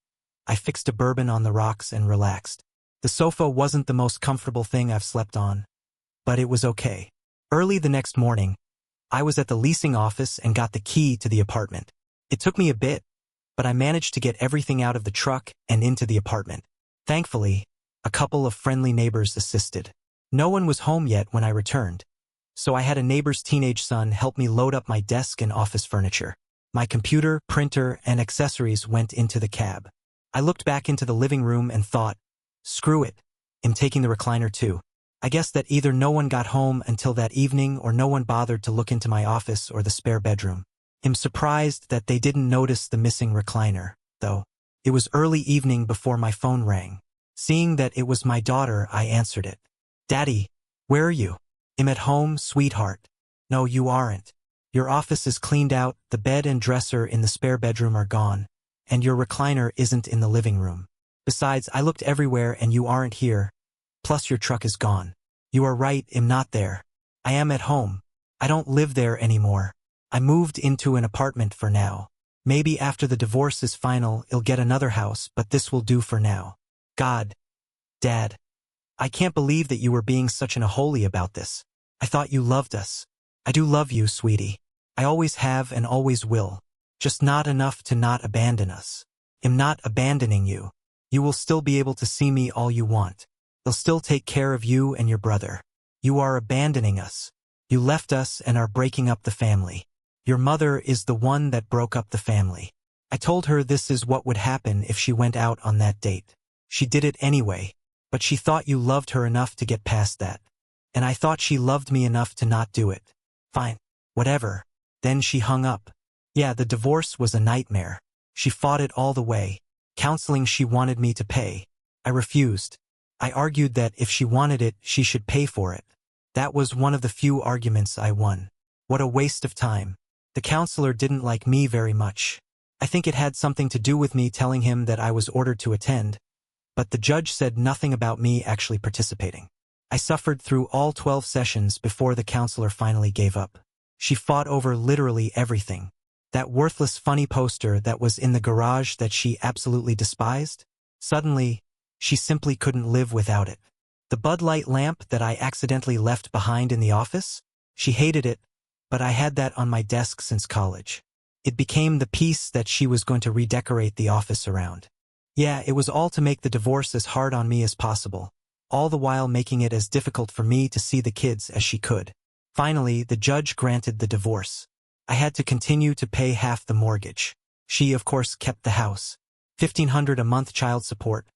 I fixed a bourbon on the rocks and relaxed. The sofa wasn't the most comfortable thing I've slept on, but it was okay. Early the next morning, I was at the leasing office and got the key to the apartment. It took me a bit, but I managed to get everything out of the truck and into the apartment. Thankfully, a couple of friendly neighbors assisted. No one was home yet when I returned, so I had a neighbor's teenage son help me load up my desk and office furniture. My computer, printer, and accessories went into the cab. I looked back into the living room and thought, screw it, I'm taking the recliner too. I guess that either no one got home until that evening or no one bothered to look into my office or the spare bedroom. I'm surprised that they didn't notice the missing recliner, though. It was early evening before my phone rang. Seeing that it was my daughter, I answered it. Daddy, where are you? I'm at home, sweetheart. No, you aren't. Your office is cleaned out, the bed and dresser in the spare bedroom are gone, and your recliner isn't in the living room. Besides, I looked everywhere and you aren't here. Plus your truck is gone. You are right, I'm not there. I am at home. I don't live there anymore. I moved into an apartment for now. Maybe after the divorce is final, I'll get another house, but this will do for now. God. Dad. I can't believe that you were being such an a-holy about this. I thought you loved us. I do love you, sweetie. I always have and always will. Just not enough to not abandon us. I'm not abandoning you. You will still be able to see me all you want. They'll still take care of you and your brother. You are abandoning us. You left us and are breaking up the family. Your mother is the one that broke up the family. I told her this is what would happen if she went out on that date. She did it anyway, but she thought you loved her enough to get past that. And I thought she loved me enough to not do it. Fine. Whatever. Then she hung up. Yeah, the divorce was a nightmare. She fought it all the way. Counseling she wanted me to pay. I refused. I argued that if she wanted it, she should pay for it. That was one of the few arguments I won. What a waste of time. The counselor didn't like me very much. I think it had something to do with me telling him that I was ordered to attend, but the judge said nothing about me actually participating. I suffered through all 12 sessions before the counselor finally gave up. She fought over literally everything. That worthless funny poster that was in the garage that she absolutely despised? Suddenly, she simply couldn't live without it. The Bud Light lamp that I accidentally left behind in the office? She hated it, but I had that on my desk since college. It became the piece that she was going to redecorate the office around. Yeah, it was all to make the divorce as hard on me as possible, all the while making it as difficult for me to see the kids as she could. Finally, the judge granted the divorce. I had to continue to pay half the mortgage. She, of course, kept the house. $1,500 a month child support.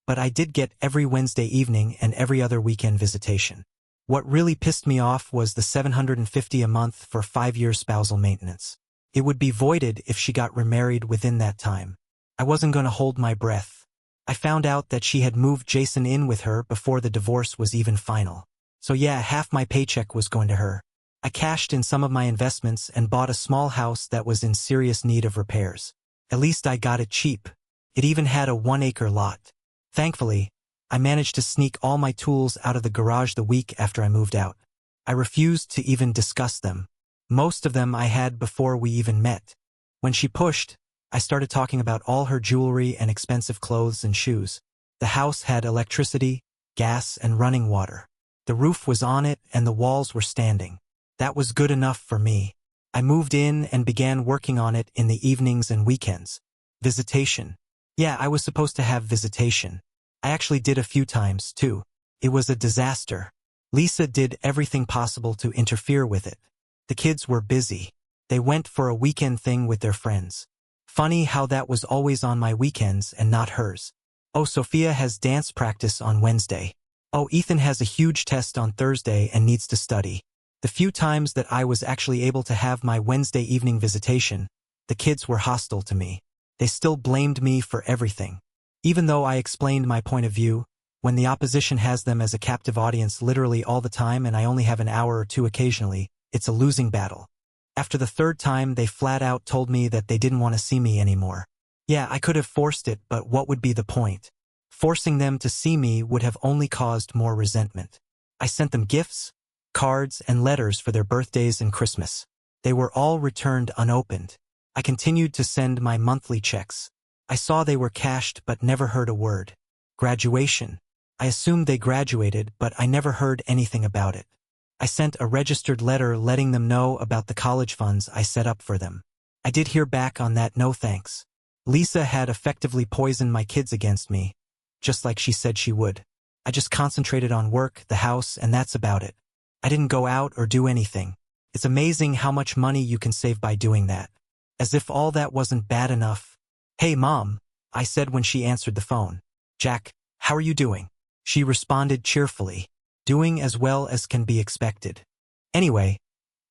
But I did get every Wednesday evening and every other weekend visitation. What really pissed me off was the $750 a month for 5 years spousal maintenance. It would be voided if she got remarried within that time. I wasn't going to hold my breath. I found out that she had moved Jason in with her before the divorce was even final. So yeah, half my paycheck was going to her. I cashed in some of my investments and bought a small house that was in serious need of repairs. At least I got it cheap. It even had a 1-acre lot. Thankfully, I managed to sneak all my tools out of the garage the week after I moved out. I refused to even discuss them. Most of them I had before we even met. When she pushed, I started talking about all her jewelry and expensive clothes and shoes. The house had electricity, gas, and running water. The roof was on it and the walls were standing. That was good enough for me. I moved in and began working on it in the evenings and weekends. Visitation. Yeah, I was supposed to have visitation. I actually did a few times, too. It was a disaster. Lisa did everything possible to interfere with it. The kids were busy. They went for a weekend thing with their friends. Funny how that was always on my weekends and not hers. Oh, Sophia has dance practice on Wednesday. Oh, Ethan has a huge test on Thursday and needs to study. The few times that I was actually able to have my Wednesday evening visitation, the kids were hostile to me. They still blamed me for everything. Even though I explained my point of view, when the opposition has them as a captive audience literally all the time and I only have an hour or two occasionally, it's a losing battle. After the third time, they flat out told me that they didn't want to see me anymore. Yeah, I could have forced it, but what would be the point? Forcing them to see me would have only caused more resentment. I sent them gifts, cards, and letters for their birthdays and Christmas. They were all returned unopened. I continued to send my monthly checks. I saw they were cashed but never heard a word. Graduation. I assumed they graduated, but I never heard anything about it. I sent a registered letter letting them know about the college funds I set up for them. I did hear back on that no thanks. Lisa had effectively poisoned my kids against me, just like she said she would. I just concentrated on work, the house, and that's about it. I didn't go out or do anything. It's amazing how much money you can save by doing that. As if all that wasn't bad enough. "Hey, Mom," I said when she answered the phone. "Jack, how are you doing?" She responded cheerfully. "Doing as well as can be expected. Anyway,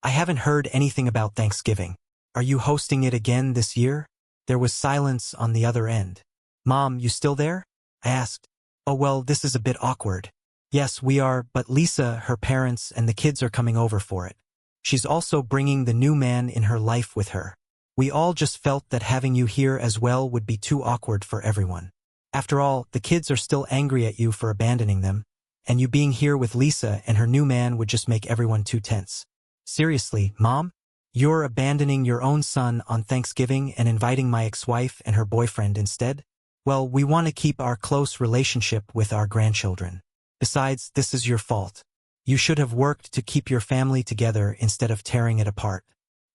I haven't heard anything about Thanksgiving. Are you hosting it again this year?" There was silence on the other end. "Mom, you still there?" I asked. "Oh well, this is a bit awkward." "Yes, we are, but Lisa, her parents, and the kids are coming over for it. She's also bringing the new man in her life with her. We all just felt that having you here as well would be too awkward for everyone. After all, the kids are still angry at you for abandoning them, and you being here with Lisa and her new man would just make everyone too tense." "Seriously, Mom? You're abandoning your own son on Thanksgiving and inviting my ex-wife and her boyfriend instead?" "Well, we want to keep our close relationship with our grandchildren. Besides, this is your fault. You should have worked to keep your family together instead of tearing it apart.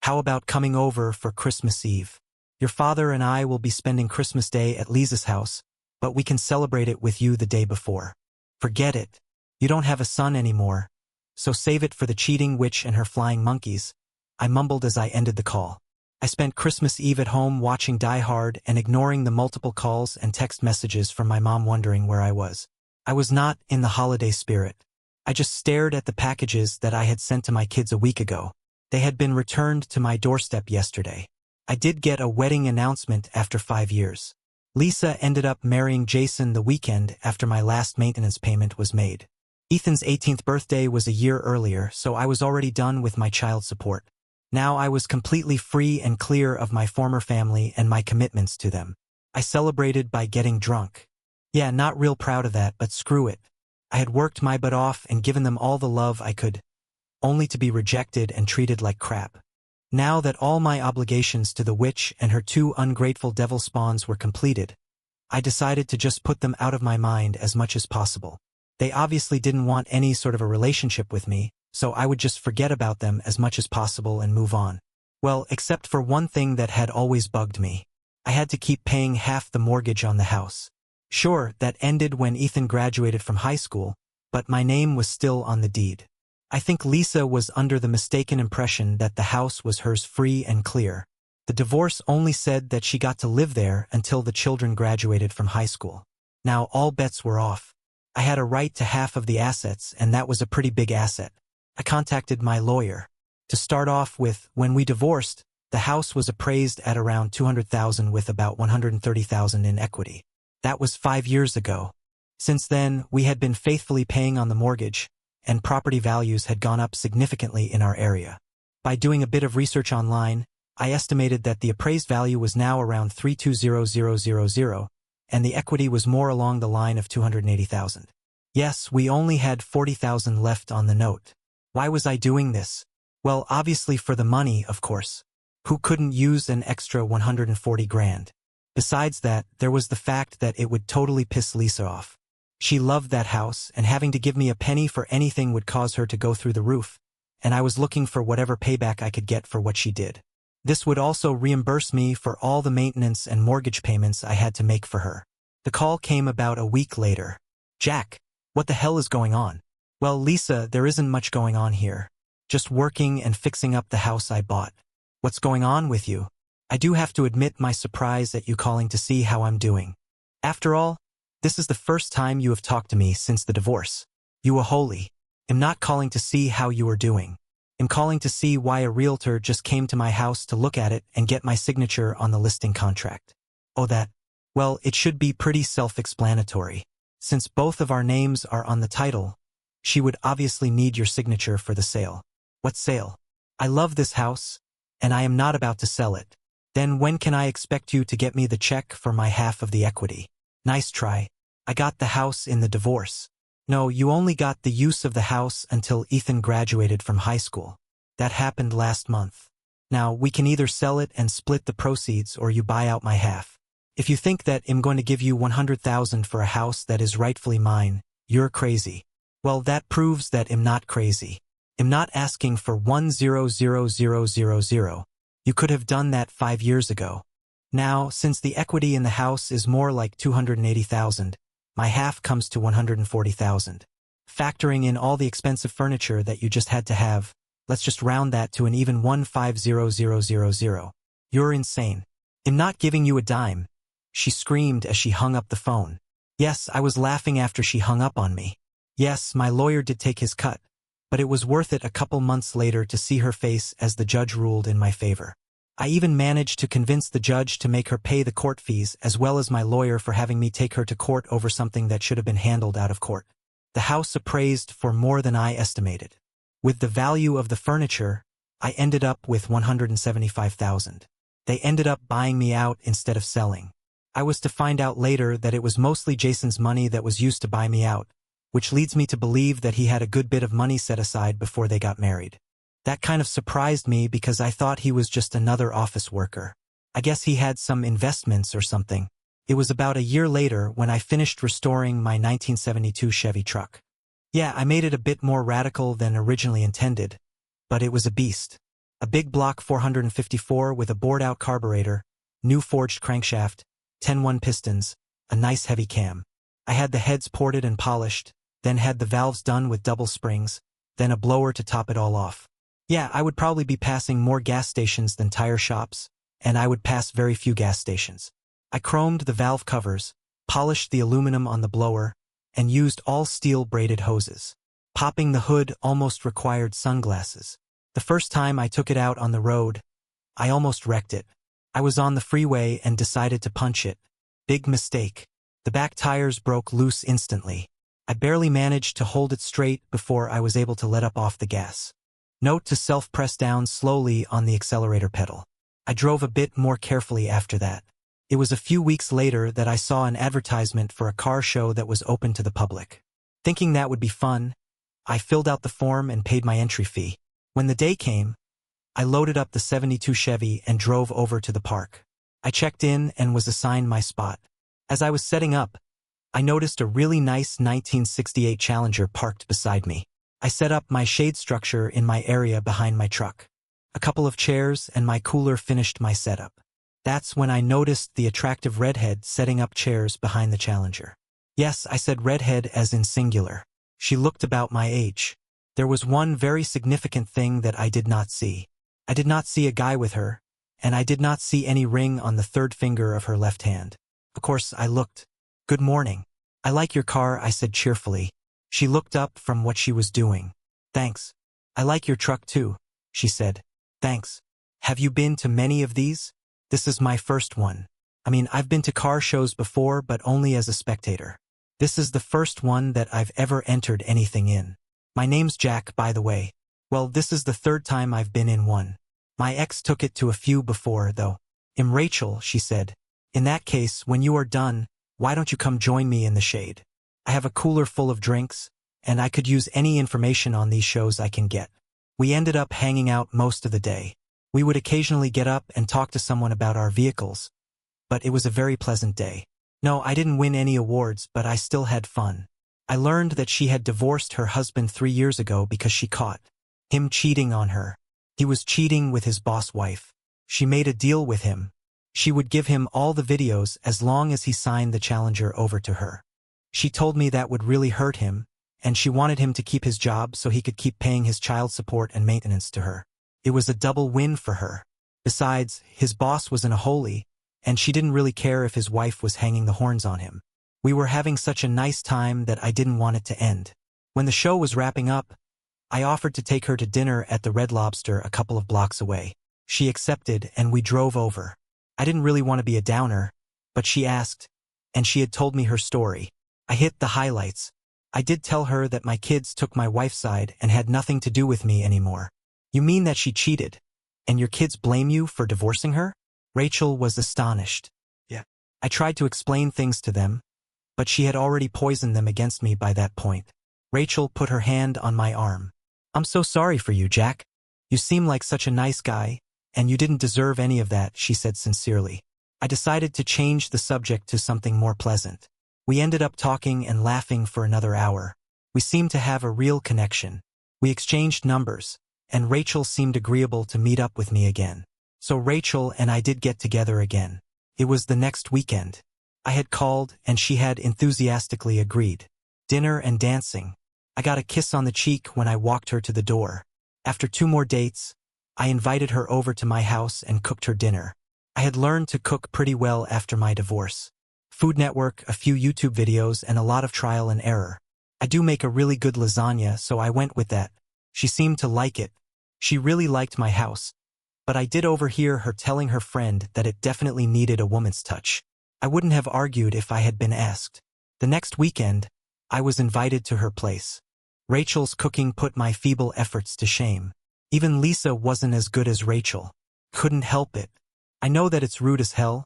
How about coming over for Christmas Eve? Your father and I will be spending Christmas Day at Lisa's house, but we can celebrate it with you the day before." "Forget it. You don't have a son anymore, so save it for the cheating witch and her flying monkeys," I mumbled as I ended the call. I spent Christmas Eve at home watching Die Hard and ignoring the multiple calls and text messages from my mom wondering where I was. I was not in the holiday spirit. I just stared at the packages that I had sent to my kids a week ago. They had been returned to my doorstep yesterday. I did get a wedding announcement after 5 years. Lisa ended up marrying Jason the weekend after my last maintenance payment was made. Ethan's 18th birthday was a year earlier, so I was already done with my child support. Now I was completely free and clear of my former family and my commitments to them. I celebrated by getting drunk. Yeah, not real proud of that, but screw it. I had worked my butt off and given them all the love I could, only to be rejected and treated like crap. Now that all my obligations to the witch and her 2 ungrateful devil spawns were completed, I decided to just put them out of my mind as much as possible. They obviously didn't want any sort of a relationship with me, so I would just forget about them as much as possible and move on. Well, except for one thing that had always bugged me. I had to keep paying half the mortgage on the house. Sure, that ended when Ethan graduated from high school, but my name was still on the deed. I think Lisa was under the mistaken impression that the house was hers free and clear. The divorce only said that she got to live there until the children graduated from high school. Now all bets were off. I had a right to half of the assets, and that was a pretty big asset. I contacted my lawyer. To start off with, when we divorced, the house was appraised at around $200,000 with about $130,000 in equity. That was 5 years ago. Since then, we had been faithfully paying on the mortgage, and property values had gone up significantly in our area. By doing a bit of research online, I estimated that the appraised value was now around $320,000, and the equity was more along the line of $280,000. Yes, we only had $40,000 left on the note. Why was I doing this? Well, obviously for the money, of course. Who couldn't use an extra 140 grand? Besides that, there was the fact that it would totally piss Lisa off. She loved that house, and having to give me a penny for anything would cause her to go through the roof, and I was looking for whatever payback I could get for what she did. This would also reimburse me for all the maintenance and mortgage payments I had to make for her. The call came about a week later. Jack, what the hell is going on? Well, Lisa, there isn't much going on here. Just working and fixing up the house I bought. What's going on with you? I do have to admit my surprise at you calling to see how I'm doing. After all, this is the first time you have talked to me since the divorce. You a holy. Am not calling to see how you are doing. Am calling to see why a realtor just came to my house to look at it and get my signature on the listing contract. Oh, that. Well, it should be pretty self-explanatory. Since both of our names are on the title, she would obviously need your signature for the sale. What sale? I love this house, and I am not about to sell it. Then when can I expect you to get me the check for my half of the equity? Nice try. I got the house in the divorce. No, you only got the use of the house until Ethan graduated from high school. That happened last month. Now, we can either sell it and split the proceeds or you buy out my half. If you think that I'm going to give you 100,000 for a house that is rightfully mine, you're crazy. Well, that proves that I'm not crazy. I'm not asking for 100,000. You could have done that 5 years ago. Now, since the equity in the house is more like 280,000, my half comes to 140,000. Factoring in all the expensive furniture that you just had to have, let's just round that to an even 150,000. You're insane. I'm not giving you a dime. She screamed as she hung up the phone. Yes, I was laughing after she hung up on me. Yes, my lawyer did take his cut, but it was worth it a couple months later to see her face as the judge ruled in my favor. I even managed to convince the judge to make her pay the court fees as well as my lawyer for having me take her to court over something that should have been handled out of court. The house appraised for more than I estimated. With the value of the furniture, I ended up with 175,000. They ended up buying me out instead of selling. I was to find out later that it was mostly Jason's money that was used to buy me out, which leads me to believe that he had a good bit of money set aside before they got married. That kind of surprised me because I thought he was just another office worker. I guess he had some investments or something. It was about a year later when I finished restoring my 1972 Chevy truck. Yeah, I made it a bit more radical than originally intended, but it was a beast. A big block 454 with a bored-out carburetor, new forged crankshaft, 10-1 pistons, a nice heavy cam. I had the heads ported and polished, then had the valves done with double springs, then a blower to top it all off. Yeah, I would probably be passing more gas stations than tire shops, and I would pass very few gas stations. I chromed the valve covers, polished the aluminum on the blower, and used all steel braided hoses. Popping the hood almost required sunglasses. The first time I took it out on the road, I almost wrecked it. I was on the freeway and decided to punch it. Big mistake. The back tires broke loose instantly. I barely managed to hold it straight before I was able to let up off the gas. Note to self: press down slowly on the accelerator pedal. I drove a bit more carefully after that. It was a few weeks later that I saw an advertisement for a car show that was open to the public. Thinking that would be fun, I filled out the form and paid my entry fee. When the day came, I loaded up the '72 Chevy and drove over to the park. I checked in and was assigned my spot. As I was setting up, I noticed a really nice 1968 Challenger parked beside me. I set up my shade structure in my area behind my truck. A couple of chairs and my cooler finished my setup. That's when I noticed the attractive redhead setting up chairs behind the Challenger. Yes, I said redhead as in singular. She looked about my age. There was one very significant thing that I did not see. I did not see a guy with her, and I did not see any ring on the third finger of her left hand. Of course, I looked. "Good morning. I like your car," I said cheerfully. She looked up from what she was doing. "Thanks. I like your truck too," she said. "Thanks. Have you been to many of these?" "This is my first one. I mean, I've been to car shows before, but only as a spectator. This is the first one that I've ever entered anything in. My name's Jack, by the way. Well, this is the third time I've been in one. My ex took it to a few before, though." "I'm Rachel," she said. "In that case, when you are done, why don't you come join me in the shade? I have a cooler full of drinks, and I could use any information on these shows I can get." We ended up hanging out most of the day. We would occasionally get up and talk to someone about our vehicles, but it was a very pleasant day. No, I didn't win any awards, but I still had fun. I learned that she had divorced her husband 3 years ago because she caught him cheating on her. He was cheating with his boss wife. She made a deal with him. She would give him all the videos as long as he signed the Challenger over to her. She told me that would really hurt him, and she wanted him to keep his job so he could keep paying his child support and maintenance to her. It was a double win for her. Besides, his boss was in a hole, and she didn't really care if his wife was hanging the horns on him. We were having such a nice time that I didn't want it to end. When the show was wrapping up, I offered to take her to dinner at the Red Lobster a couple of blocks away. She accepted, and we drove over. I didn't really want to be a downer, but she asked, and she had told me her story. I hit the highlights. I did tell her that my kids took my wife's side and had nothing to do with me anymore. "You mean that she cheated, and your kids blame you for divorcing her?" Rachel was astonished. "Yeah." I tried to explain things to them, but she had already poisoned them against me by that point. Rachel put her hand on my arm. "I'm so sorry for you, Jack. You seem like such a nice guy, and you didn't deserve any of that," she said sincerely. I decided to change the subject to something more pleasant. We ended up talking and laughing for another hour. We seemed to have a real connection. We exchanged numbers, and Rachel seemed agreeable to meet up with me again. So Rachel and I did get together again. It was the next weekend. I had called, and she had enthusiastically agreed. Dinner and dancing. I got a kiss on the cheek when I walked her to the door. After 2 more dates, I invited her over to my house and cooked her dinner. I had learned to cook pretty well after my divorce. Food Network, a few YouTube videos, and a lot of trial and error. I do make a really good lasagna, so I went with that. She seemed to like it. She really liked my house. But I did overhear her telling her friend that it definitely needed a woman's touch. I wouldn't have argued if I had been asked. The next weekend, I was invited to her place. Rachel's cooking put my feeble efforts to shame. Even Lisa wasn't as good as Rachel. Couldn't help it. I know that it's rude as hell,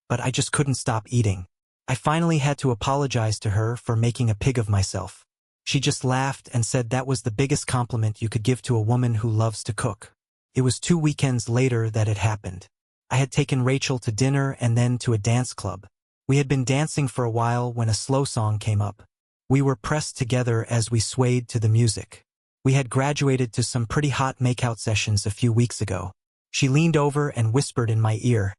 but I just couldn't stop eating. I finally had to apologize to her for making a pig of myself. She just laughed and said that was the biggest compliment you could give to a woman who loves to cook. It was 2 weekends later that it happened. I had taken Rachel to dinner and then to a dance club. We had been dancing for a while when a slow song came up. We were pressed together as we swayed to the music. We had graduated to some pretty hot makeout sessions a few weeks ago. She leaned over and whispered in my ear,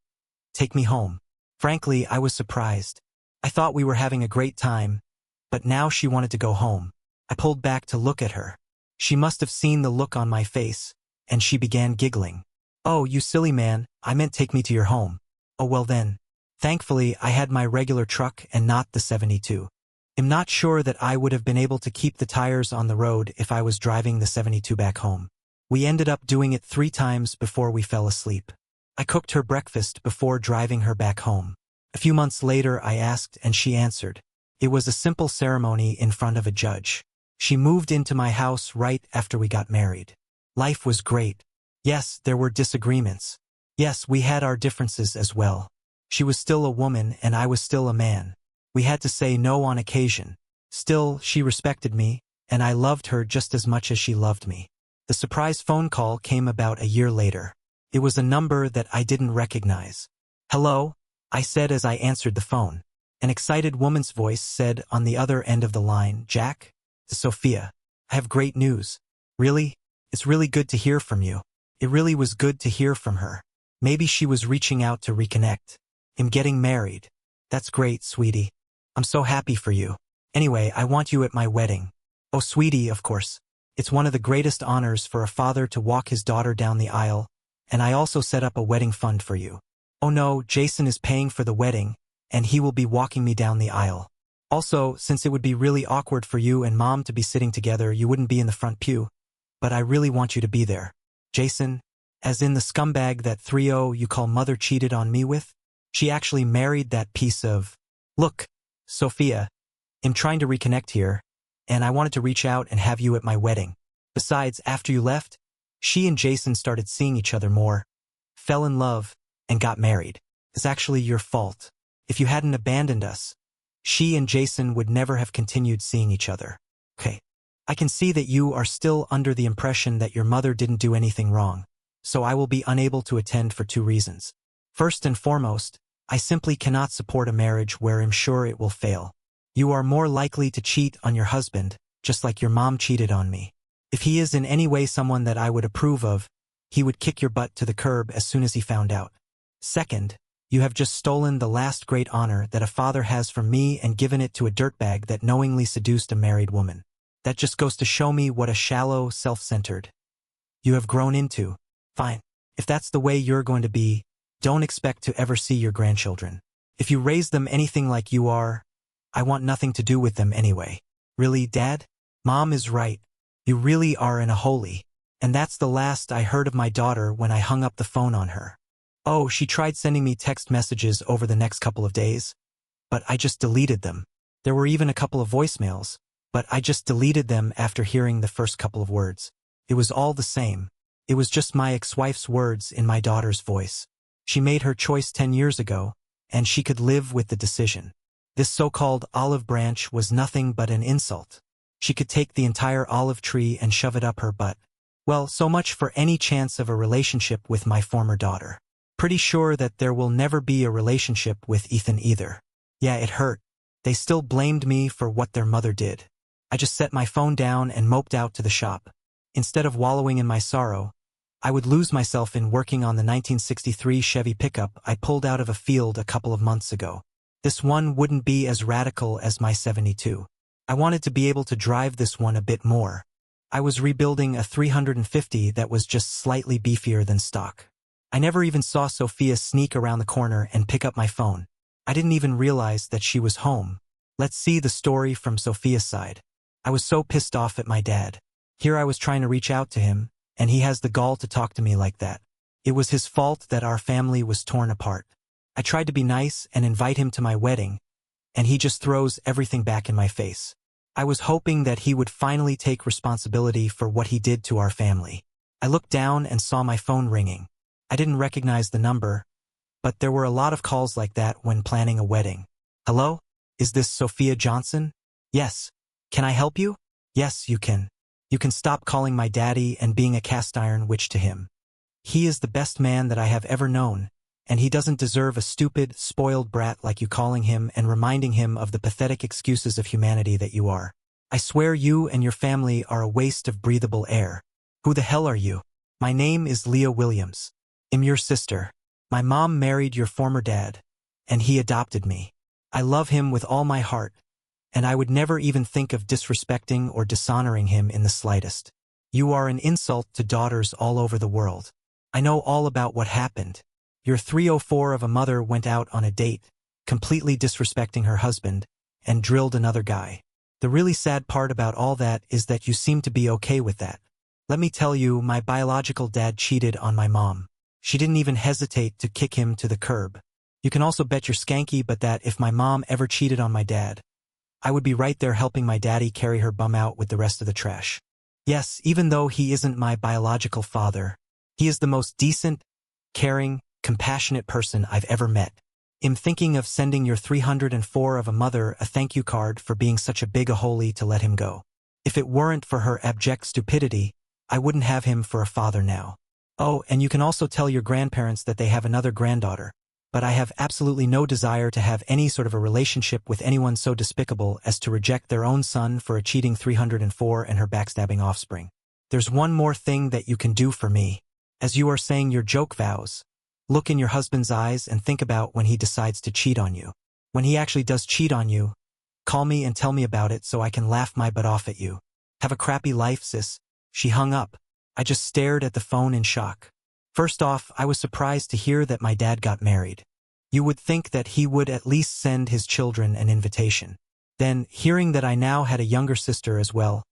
"Take me home." Frankly, I was surprised. I thought we were having a great time, but now she wanted to go home. I pulled back to look at her. She must have seen the look on my face, and she began giggling. "Oh, you silly man, I meant take me to your home." "Oh, well then." Thankfully, I had my regular truck and not the '72. I'm not sure that I would have been able to keep the tires on the road if I was driving the '72 back home. We ended up doing it 3 times before we fell asleep. I cooked her breakfast before driving her back home. A few months later I asked and she answered. It was a simple ceremony in front of a judge. She moved into my house right after we got married. Life was great. Yes, there were disagreements. Yes, we had our differences as well. She was still a woman and I was still a man. We had to say no on occasion. Still, she respected me, and I loved her just as much as she loved me. The surprise phone call came about a year later. It was a number that I didn't recognize. "Hello?" I said as I answered the phone. An excited woman's voice said on the other end of the line, "Jack? It's Sophia. I have great news." "Really? It's really good to hear from you." It really was good to hear from her. Maybe she was reaching out to reconnect. "I'm getting married." "That's great, sweetie. I'm so happy for you. Anyway, I want you at my wedding." "Oh, sweetie, of course. It's one of the greatest honors for a father to walk his daughter down the aisle, and I also set up a wedding fund for you." "Oh no, Jason is paying for the wedding, and he will be walking me down the aisle. Also, since it would be really awkward for you and Mom to be sitting together, you wouldn't be in the front pew. But I really want you to be there. Jason, as in the scumbag that 3-0 you call mother cheated on me with? She actually married that piece of..." "Look, Sophia, I'm trying to reconnect here, and I wanted to reach out and have you at my wedding. Besides, after you left, she and Jason started seeing each other more, fell in love, and got married. It's actually your fault. If you hadn't abandoned us, she and Jason would never have continued seeing each other." "Okay. I can see that you are still under the impression that your mother didn't do anything wrong, so I will be unable to attend for 2 reasons. First and foremost, I simply cannot support a marriage where I'm sure it will fail. You are more likely to cheat on your husband, just like your mom cheated on me. If he is in any way someone that I would approve of, he would kick your butt to the curb as soon as he found out. Second, you have just stolen the last great honor that a father has from me and given it to a dirtbag that knowingly seduced a married woman. That just goes to show me what a shallow, self-centered you have grown into. Fine. If that's the way you're going to be, don't expect to ever see your grandchildren. If you raise them anything like you are, I want nothing to do with them anyway." "Really, Dad? Mom is right. You really are in a holy." And that's the last I heard of my daughter when I hung up the phone on her. Oh, she tried sending me text messages over the next couple of days, but I just deleted them. There were even a couple of voicemails, but I just deleted them after hearing the first couple of words. It was all the same. It was just my ex-wife's words in my daughter's voice. She made her choice 10 years ago, and she could live with the decision. This so-called olive branch was nothing but an insult. She could take the entire olive tree and shove it up her butt. Well, so much for any chance of a relationship with my former daughter. Pretty sure that there will never be a relationship with Ethan either. Yeah, it hurt. They still blamed me for what their mother did. I just set my phone down and moped out to the shop. Instead of wallowing in my sorrow, I would lose myself in working on the 1963 Chevy pickup I pulled out of a field a couple of months ago. This one wouldn't be as radical as my 72. I wanted to be able to drive this one a bit more. I was rebuilding a 350 that was just slightly beefier than stock. I never even saw Sophia sneak around the corner and pick up my phone. I didn't even realize that she was home. Let's see the story from Sophia's side. I was so pissed off at my dad. Here I was trying to reach out to him, and he has the gall to talk to me like that. It was his fault that our family was torn apart. I tried to be nice and invite him to my wedding, and he just throws everything back in my face. I was hoping that he would finally take responsibility for what he did to our family. I looked down and saw my phone ringing. I didn't recognize the number, but there were a lot of calls like that when planning a wedding. "Hello? Is this Sophia Johnson?" "Yes. Can I help you?" "Yes, you can. You can stop calling my daddy and being a cast iron witch to him. He is the best man that I have ever known, and he doesn't deserve a stupid, spoiled brat like you calling him and reminding him of the pathetic excuses of humanity that you are. I swear you and your family are a waste of breathable air. Who the hell are you?" "My name is Leah Williams. I'm your sister. My mom married your former dad, and he adopted me. I love him with all my heart, and I would never even think of disrespecting or dishonoring him in the slightest. You are an insult to daughters all over the world. I know all about what happened. Your 304 of a mother went out on a date, completely disrespecting her husband, and drilled another guy. The really sad part about all that is that you seem to be okay with that. Let me tell you, my biological dad cheated on my mom. She didn't even hesitate to kick him to the curb. You can also bet your skanky butt that if my mom ever cheated on my dad, I would be right there helping my daddy carry her bum out with the rest of the trash. Yes, even though he isn't my biological father, he is the most decent, caring, compassionate person I've ever met. I'm thinking of sending your 304 of a mother a thank you card for being such a big a holy to let him go. If it weren't for her abject stupidity, I wouldn't have him for a father now. Oh, and you can also tell your grandparents that they have another granddaughter, but I have absolutely no desire to have any sort of a relationship with anyone so despicable as to reject their own son for a cheating 304 and her backstabbing offspring. There's one more thing that you can do for me. As you are saying your joke vows, look in your husband's eyes and think about when he decides to cheat on you. When he actually does cheat on you, call me and tell me about it so I can laugh my butt off at you. Have a crappy life, sis. She hung up. I just stared at the phone in shock. First off, I was surprised to hear that my dad got married. You would think that he would at least send his children an invitation. Then, hearing that I now had a younger sister as well,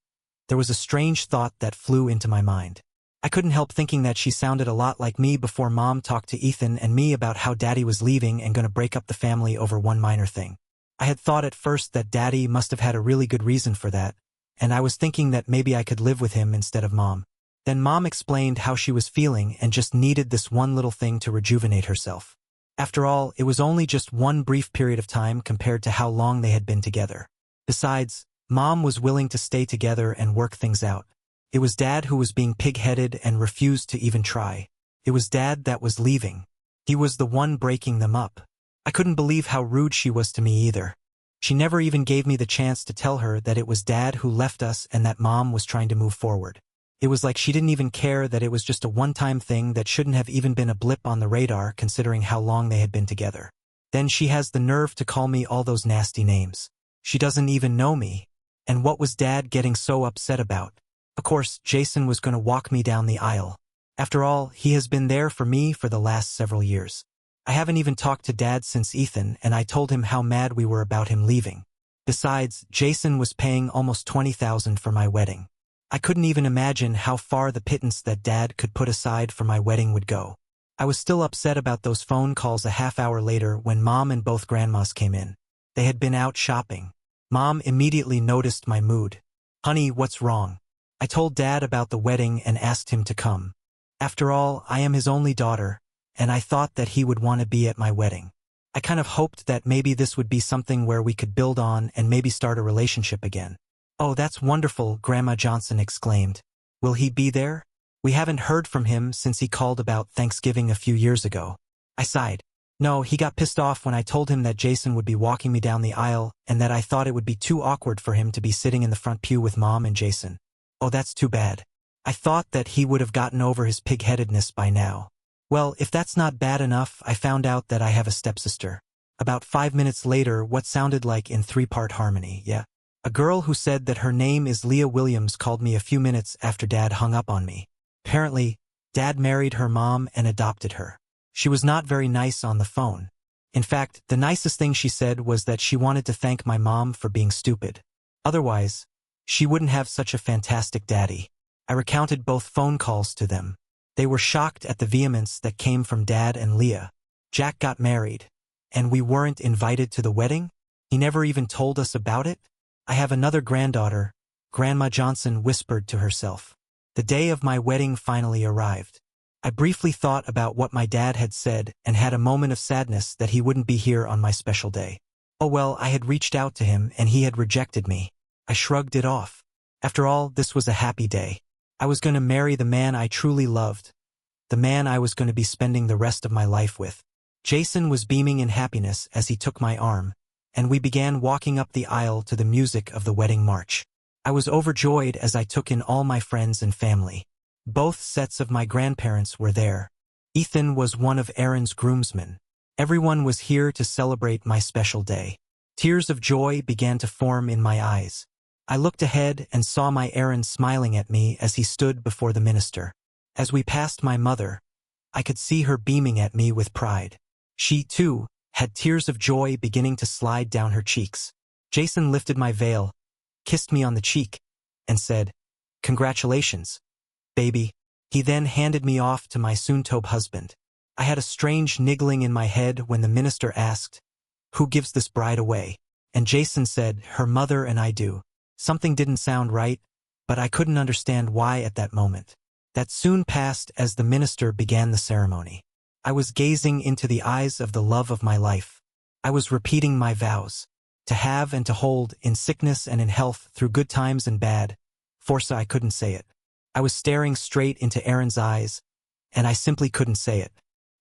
there was a strange thought that flew into my mind. I couldn't help thinking that she sounded a lot like me before Mom talked to Ethan and me about how Daddy was leaving and gonna break up the family over one minor thing. I had thought at first that Daddy must have had a really good reason for that, and I was thinking that maybe I could live with him instead of Mom. Then Mom explained how she was feeling and just needed this one little thing to rejuvenate herself. After all, it was only just one brief period of time compared to how long they had been together. Besides, Mom was willing to stay together and work things out. It was Dad who was being pig-headed and refused to even try. It was Dad that was leaving. He was the one breaking them up. I couldn't believe how rude she was to me either. She never even gave me the chance to tell her that it was Dad who left us and that Mom was trying to move forward. It was like she didn't even care that it was just a one-time thing that shouldn't have even been a blip on the radar considering how long they had been together. Then she has the nerve to call me all those nasty names. She doesn't even know me. And what was Dad getting so upset about? Of course, Jason was going to walk me down the aisle. After all, he has been there for me for the last several years. I haven't even talked to Dad since Ethan, and I told him how mad we were about him leaving. Besides, Jason was paying almost $20,000 for my wedding. I couldn't even imagine how far the pittance that Dad could put aside for my wedding would go. I was still upset about those phone calls a half hour later when Mom and both grandmas came in. They had been out shopping. Mom immediately noticed my mood. "Honey, what's wrong?" I told Dad about the wedding and asked him to come. After all, I am his only daughter, and I thought that he would want to be at my wedding. I kind of hoped that maybe this would be something where we could build on and maybe start a relationship again. "Oh, that's wonderful," Grandma Johnson exclaimed. "Will he be there?" "We haven't heard from him since he called about Thanksgiving a few years ago." I sighed. "No, he got pissed off when I told him that Jason would be walking me down the aisle and that I thought it would be too awkward for him to be sitting in the front pew with Mom and Jason." "Oh, that's too bad. I thought that he would have gotten over his pig-headedness by now." "Well, if that's not bad enough, I found out that I have a stepsister." About 5 minutes later, what sounded like in three-part harmony, yeah. A girl who said that her name is Leah Williams called me a few minutes after Dad hung up on me. Apparently, Dad married her mom and adopted her. She was not very nice on the phone. In fact, the nicest thing she said was that she wanted to thank my mom for being stupid. Otherwise, she wouldn't have such a fantastic daddy. I recounted both phone calls to them. They were shocked at the vehemence that came from Dad and Leah. Jack got married, and we weren't invited to the wedding? He never even told us about it? "I have another granddaughter," Grandma Johnson whispered to herself. The day of my wedding finally arrived. I briefly thought about what my dad had said and had a moment of sadness that he wouldn't be here on my special day. Oh well, I had reached out to him and he had rejected me. I shrugged it off. After all, this was a happy day. I was going to marry the man I truly loved, the man I was going to be spending the rest of my life with. Jason was beaming in happiness as he took my arm, and we began walking up the aisle to the music of the wedding march. I was overjoyed as I took in all my friends and family. Both sets of my grandparents were there. Ethan was one of Aaron's groomsmen. Everyone was here to celebrate my special day. Tears of joy began to form in my eyes. I looked ahead and saw my Aaron smiling at me as he stood before the minister. As we passed my mother, I could see her beaming at me with pride. She, too, had tears of joy beginning to slide down her cheeks. Jason lifted my veil, kissed me on the cheek, and said, "Congratulations, baby." He then handed me off to my soon-to-be husband. I had a strange niggling in my head when the minister asked, "Who gives this bride away?" And Jason said, "Her mother and I do." Something didn't sound right, but I couldn't understand why at that moment. That soon passed as the minister began the ceremony. I was gazing into the eyes of the love of my life. I was repeating my vows, to have and to hold, in sickness and in health, through good times and bad. Forsa, I couldn't say it. I was staring straight into Aaron's eyes, and I simply couldn't say it.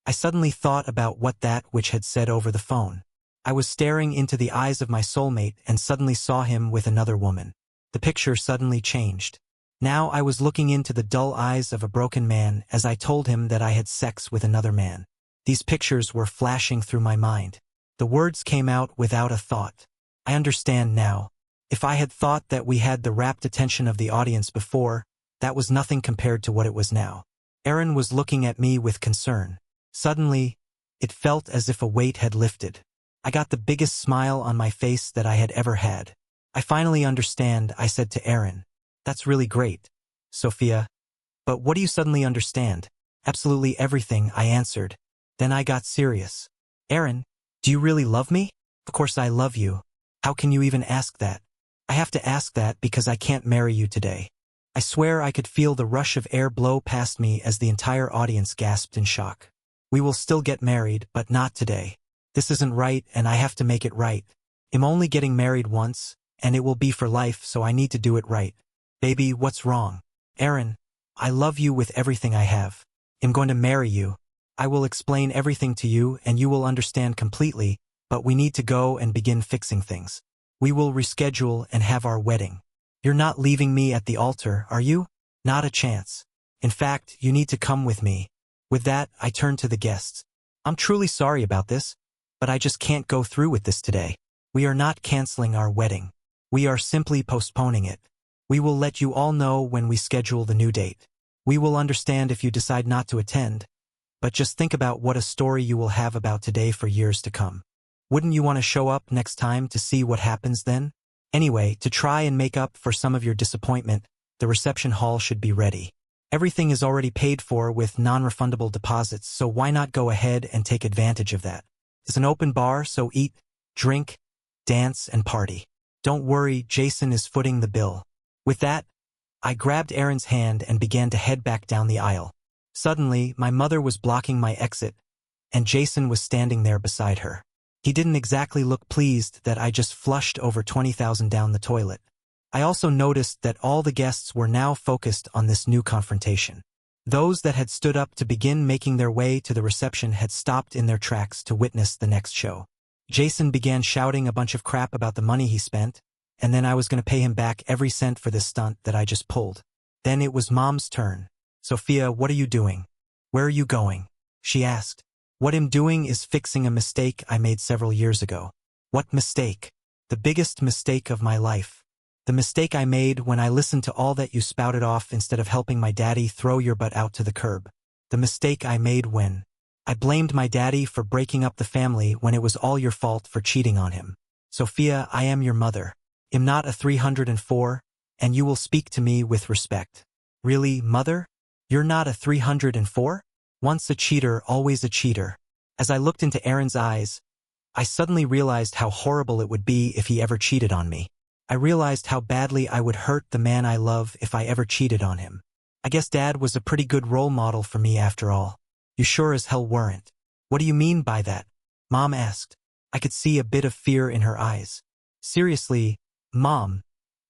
I suddenly thought about what that witch had said over the phone. I was staring into the eyes of my soulmate and suddenly saw him with another woman. The picture suddenly changed. Now I was looking into the dull eyes of a broken man as I told him that I had sex with another man. These pictures were flashing through my mind. The words came out without a thought. I understand now. If I had thought that we had the rapt attention of the audience before, that was nothing compared to what it was now. Aaron was looking at me with concern. Suddenly, it felt as if a weight had lifted. I got the biggest smile on my face that I had ever had. "I finally understand," I said to Aaron. "That's really great, Sophia. But what do you suddenly understand?" "Absolutely everything," I answered. Then I got serious. "Aaron, do you really love me?" "Of course I love you. How can you even ask that?" "I have to ask that because I can't marry you today." I swear I could feel the rush of air blow past me as the entire audience gasped in shock. "We will still get married, but not today. This isn't right and I have to make it right. I'm only getting married once, and it will be for life, so I need to do it right." "Baby, what's wrong?" "Aaron, I love you with everything I have. I'm going to marry you. I will explain everything to you and you will understand completely, but we need to go and begin fixing things. We will reschedule and have our wedding. You're not leaving me at the altar, are you?" "Not a chance. In fact, you need to come with me." With that, I turned to the guests. "I'm truly sorry about this, but I just can't go through with this today. We are not canceling our wedding. We are simply postponing it. We will let you all know when we schedule the new date. We will understand if you decide not to attend, but just think about what a story you will have about today for years to come. Wouldn't you want to show up next time to see what happens then? Anyway, to try and make up for some of your disappointment, the reception hall should be ready. Everything is already paid for with non-refundable deposits, so why not go ahead and take advantage of that? It's an open bar, so eat, drink, dance, and party. Don't worry, Jason is footing the bill." With that, I grabbed Aaron's hand and began to head back down the aisle. Suddenly, my mother was blocking my exit, and Jason was standing there beside her. He didn't exactly look pleased that I just flushed over 20,000 down the toilet. I also noticed that all the guests were now focused on this new confrontation. Those that had stood up to begin making their way to the reception had stopped in their tracks to witness the next show. Jason began shouting a bunch of crap about the money he spent, and then I was going to pay him back every cent for this stunt that I just pulled. Then it was Mom's turn. "Sophia, what are you doing? Where are you going?" she asked. "What I'm doing is fixing a mistake I made several years ago." "What mistake?" "The biggest mistake of my life. The mistake I made when I listened to all that you spouted off instead of helping my daddy throw your butt out to the curb. The mistake I made when I blamed my daddy for breaking up the family when it was all your fault for cheating on him. Sophia, I am your mother. I'm not a 304, and you will speak to me with respect." "Really, mother? You're not a 304? Once a cheater, always a cheater." As I looked into Aaron's eyes, I suddenly realized how horrible it would be if he ever cheated on me. I realized how badly I would hurt the man I love if I ever cheated on him. I guess Dad was a pretty good role model for me after all. "You sure as hell weren't." "What do you mean by that?" Mom asked. I could see a bit of fear in her eyes. "Seriously, Mom,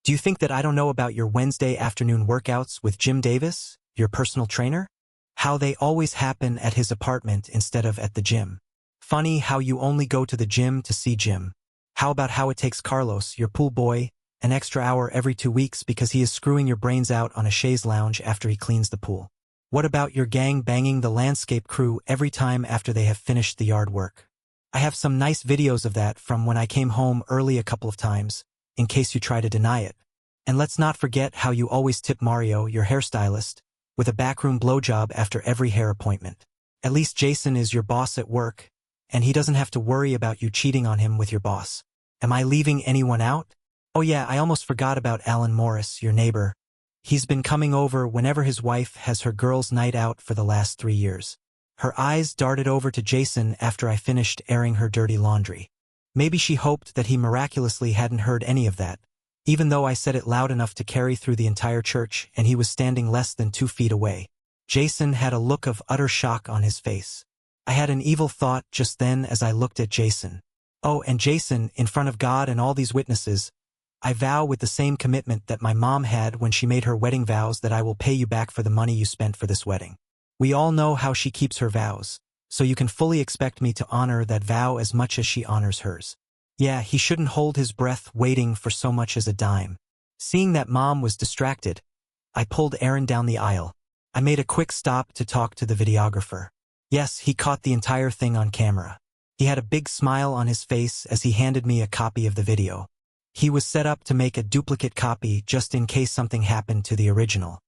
do you think that I don't know about your Wednesday afternoon workouts with Jim Davis, your personal trainer? How they always happen at his apartment instead of at the gym. Funny how you only go to the gym to see Jim. How about how it takes Carlos, your pool boy, an extra hour every 2 weeks because he is screwing your brains out on a chaise lounge after he cleans the pool? What about your gang banging the landscape crew every time after they have finished the yard work? I have some nice videos of that from when I came home early a couple of times, in case you try to deny it. And let's not forget how you always tip Mario, your hairstylist, with a backroom blowjob after every hair appointment. At least Jason is your boss at work, and he doesn't have to worry about you cheating on him with your boss. Am I leaving anyone out? Oh yeah, I almost forgot about Alan Morris, your neighbor. He's been coming over whenever his wife has her girls' night out for the last 3 years. Her eyes darted over to Jason after I finished airing her dirty laundry. Maybe she hoped that he miraculously hadn't heard any of that, even though I said it loud enough to carry through the entire church and he was standing less than 2 feet away. Jason had a look of utter shock on his face. I had an evil thought just then as I looked at Jason. Oh, and Jason, in front of God and all these witnesses, I vow with the same commitment that my mom had when she made her wedding vows that I will pay you back for the money you spent for this wedding. We all know how she keeps her vows, so you can fully expect me to honor that vow as much as she honors hers. Yeah, he shouldn't hold his breath waiting for so much as a dime. Seeing that Mom was distracted, I pulled Aaron down the aisle. I made a quick stop to talk to the videographer. Yes, he caught the entire thing on camera. He had a big smile on his face as he handed me a copy of the video. He was set up to make a duplicate copy just in case something happened to the original.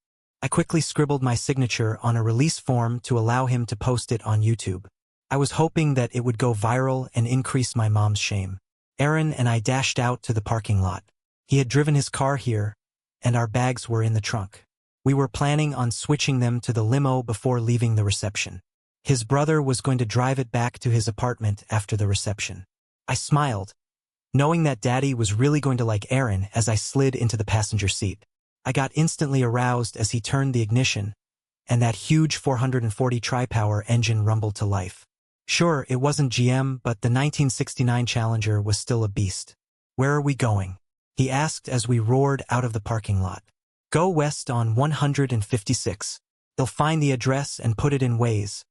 I quickly scribbled my signature on a release form to allow him to post it on YouTube. I was hoping that it would go viral and increase my mom's shame. Aaron and I dashed out to the parking lot. He had driven his car here, and our bags were in the trunk. We were planning on switching them to the limo before leaving the reception. His brother was going to drive it back to his apartment after the reception. I smiled, knowing that Daddy was really going to like Aaron as I slid into the passenger seat. I got instantly aroused as he turned the ignition, and that huge 440 tri-power engine rumbled to life. Sure, it wasn't GM, but the 1969 Challenger was still a beast. Where are we going? He asked as we roared out of the parking lot. Go west on 156. They'll find the address and put it in Waze.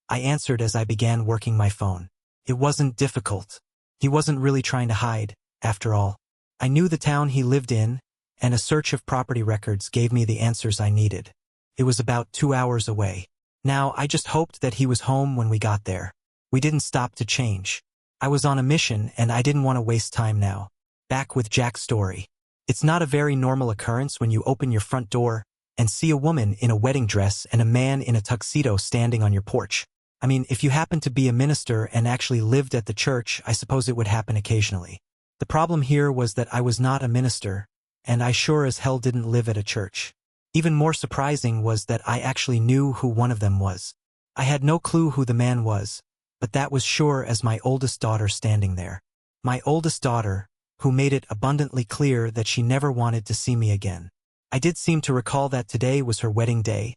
I answered as I began working my phone. It wasn't difficult. He wasn't really trying to hide, after all. I knew the town he lived in, and a search of property records gave me the answers I needed. It was about 2 hours away. Now, I just hoped that he was home when we got there. We didn't stop to change. I was on a mission and I didn't want to waste time now. Back with Jack's story. It's not a very normal occurrence when you open your front door and see a woman in a wedding dress and a man in a tuxedo standing on your porch. I mean, if you happen to be a minister and actually lived at the church, I suppose it would happen occasionally. The problem here was that I was not a minister, and I sure as hell didn't live at a church. Even more surprising was that I actually knew who one of them was. I had no clue who the man was, but that was sure as my oldest daughter standing there. My oldest daughter, who made it abundantly clear that she never wanted to see me again. I did seem to recall that today was her wedding day,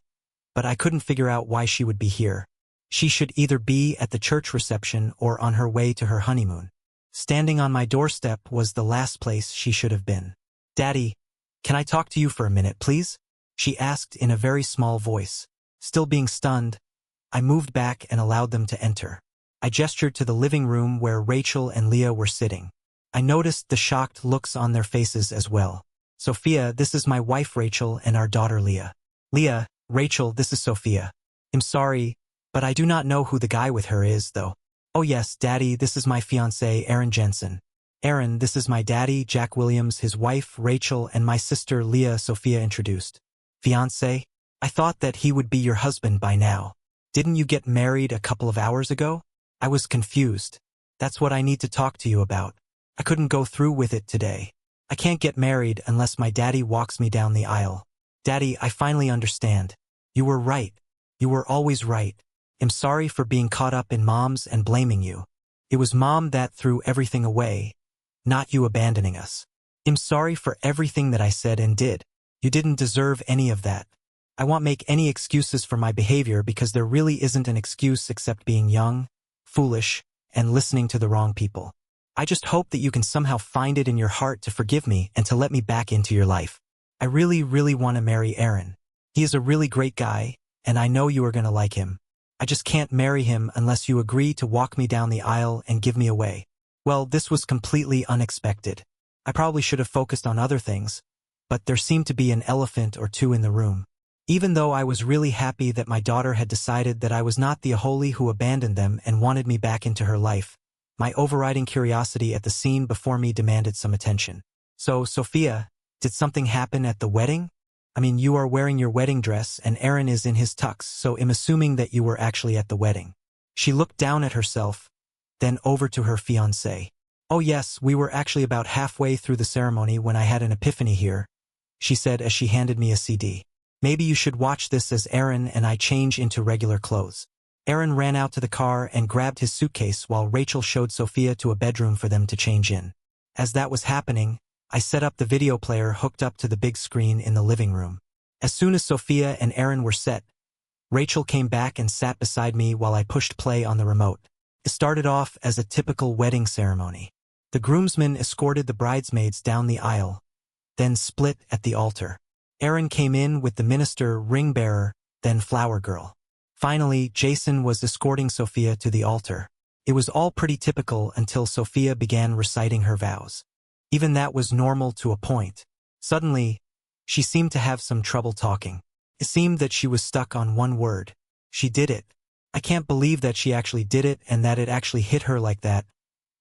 but I couldn't figure out why she would be here. She should either be at the church reception or on her way to her honeymoon. Standing on my doorstep was the last place she should have been. Daddy, can I talk to you for a minute, please? She asked in a very small voice. Still being stunned, I moved back and allowed them to enter. I gestured to the living room where Rachel and Leah were sitting. I noticed the shocked looks on their faces as well. Sophia, this is my wife Rachel and our daughter Leah. Leah, Rachel, this is Sophia. I'm sorry, but I do not know who the guy with her is, though. Oh yes, Daddy, this is my fiancé, Aaron Jensen. Aaron, this is my daddy, Jack Williams, his wife, Rachel, and my sister Leah, Sophia introduced. Fiancé? I thought that he would be your husband by now. Didn't you get married a couple of hours ago? I was confused. That's what I need to talk to you about. I couldn't go through with it today. I can't get married unless my daddy walks me down the aisle. Daddy, I finally understand. You were right. You were always right. I'm sorry for being caught up in Mom's and blaming you. It was Mom that threw everything away, not you abandoning us. I'm sorry for everything that I said and did. You didn't deserve any of that. I won't make any excuses for my behavior because there really isn't an excuse except being young, foolish, and listening to the wrong people. I just hope that you can somehow find it in your heart to forgive me and to let me back into your life. I really, really want to marry Aaron. He is a really great guy, and I know you are going to like him. I just can't marry him unless you agree to walk me down the aisle and give me away. Well, this was completely unexpected. I probably should have focused on other things, but there seemed to be an elephant or two in the room. Even though I was really happy that my daughter had decided that I was not the Aholy who abandoned them and wanted me back into her life, my overriding curiosity at the scene before me demanded some attention. So, Sophia, did something happen at the wedding? I mean, you are wearing your wedding dress and Aaron is in his tux, so I'm assuming that you were actually at the wedding. She looked down at herself, then over to her fiancé. Oh yes, we were actually about halfway through the ceremony when I had an epiphany here. she said as she handed me a CD. Maybe you should watch this as Aaron and I change into regular clothes. Aaron ran out to the car and grabbed his suitcase while Rachel showed Sophia to a bedroom for them to change in. As that was happening, I set up the video player hooked up to the big screen in the living room. As soon as Sophia and Aaron were set, Rachel came back and sat beside me while I pushed play on the remote. It started off as a typical wedding ceremony. The groomsmen escorted the bridesmaids down the aisle, then split at the altar. Aaron came in with the minister, ring bearer, then flower girl. Finally, Jason was escorting Sophia to the altar. It was all pretty typical until Sophia began reciting her vows. Even that was normal to a point. Suddenly, she seemed to have some trouble talking. It seemed that she was stuck on one word. She did it. I can't believe that she actually did it and that it actually hit her like that,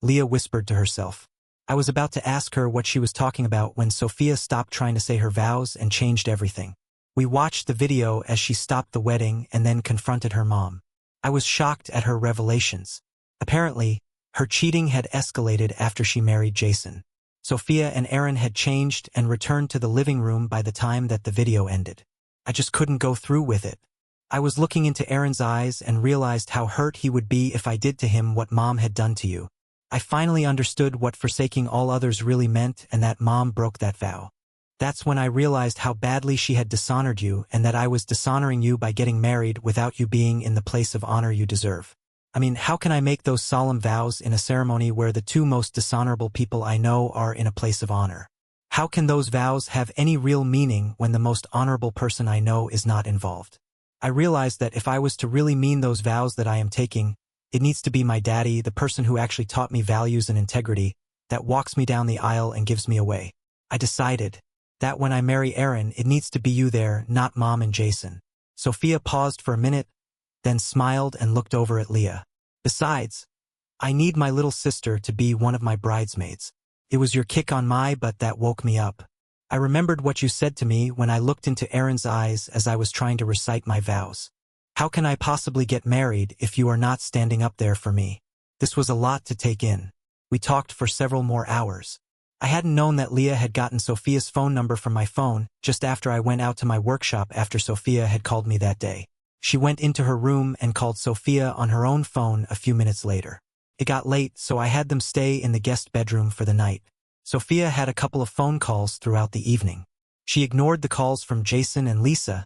Leah whispered to herself. I was about to ask her what she was talking about when Sophia stopped trying to say her vows and changed everything. We watched the video as she stopped the wedding and then confronted her mom. I was shocked at her revelations. Apparently, her cheating had escalated after she married Jason. Sophia and Aaron had changed and returned to the living room by the time that the video ended. I just couldn't go through with it. I was looking into Aaron's eyes and realized how hurt he would be if I did to him what Mom had done to you. I finally understood what forsaking all others really meant and that Mom broke that vow. That's when I realized how badly she had dishonored you and that I was dishonoring you by getting married without you being in the place of honor you deserve. I mean, how can I make those solemn vows in a ceremony where the two most dishonorable people I know are in a place of honor? How can those vows have any real meaning when the most honorable person I know is not involved? I realized that if I was to really mean those vows that I am taking, it needs to be my daddy, the person who actually taught me values and integrity, that walks me down the aisle and gives me away. I decided that when I marry Aaron, it needs to be you there, not Mom and Jason. Sophia paused for a minute, then smiled and looked over at Leah. Besides, I need my little sister to be one of my bridesmaids. It was your kick on my butt that woke me up. I remembered what you said to me when I looked into Aaron's eyes as I was trying to recite my vows. How can I possibly get married if you are not standing up there for me? This was a lot to take in. We talked for several more hours. I hadn't known that Leah had gotten Sophia's phone number from my phone just after I went out to my workshop after Sophia had called me that day. She went into her room and called Sophia on her own phone a few minutes later. It got late, so I had them stay in the guest bedroom for the night. Sophia had a couple of phone calls throughout the evening. She ignored the calls from Jason and Lisa,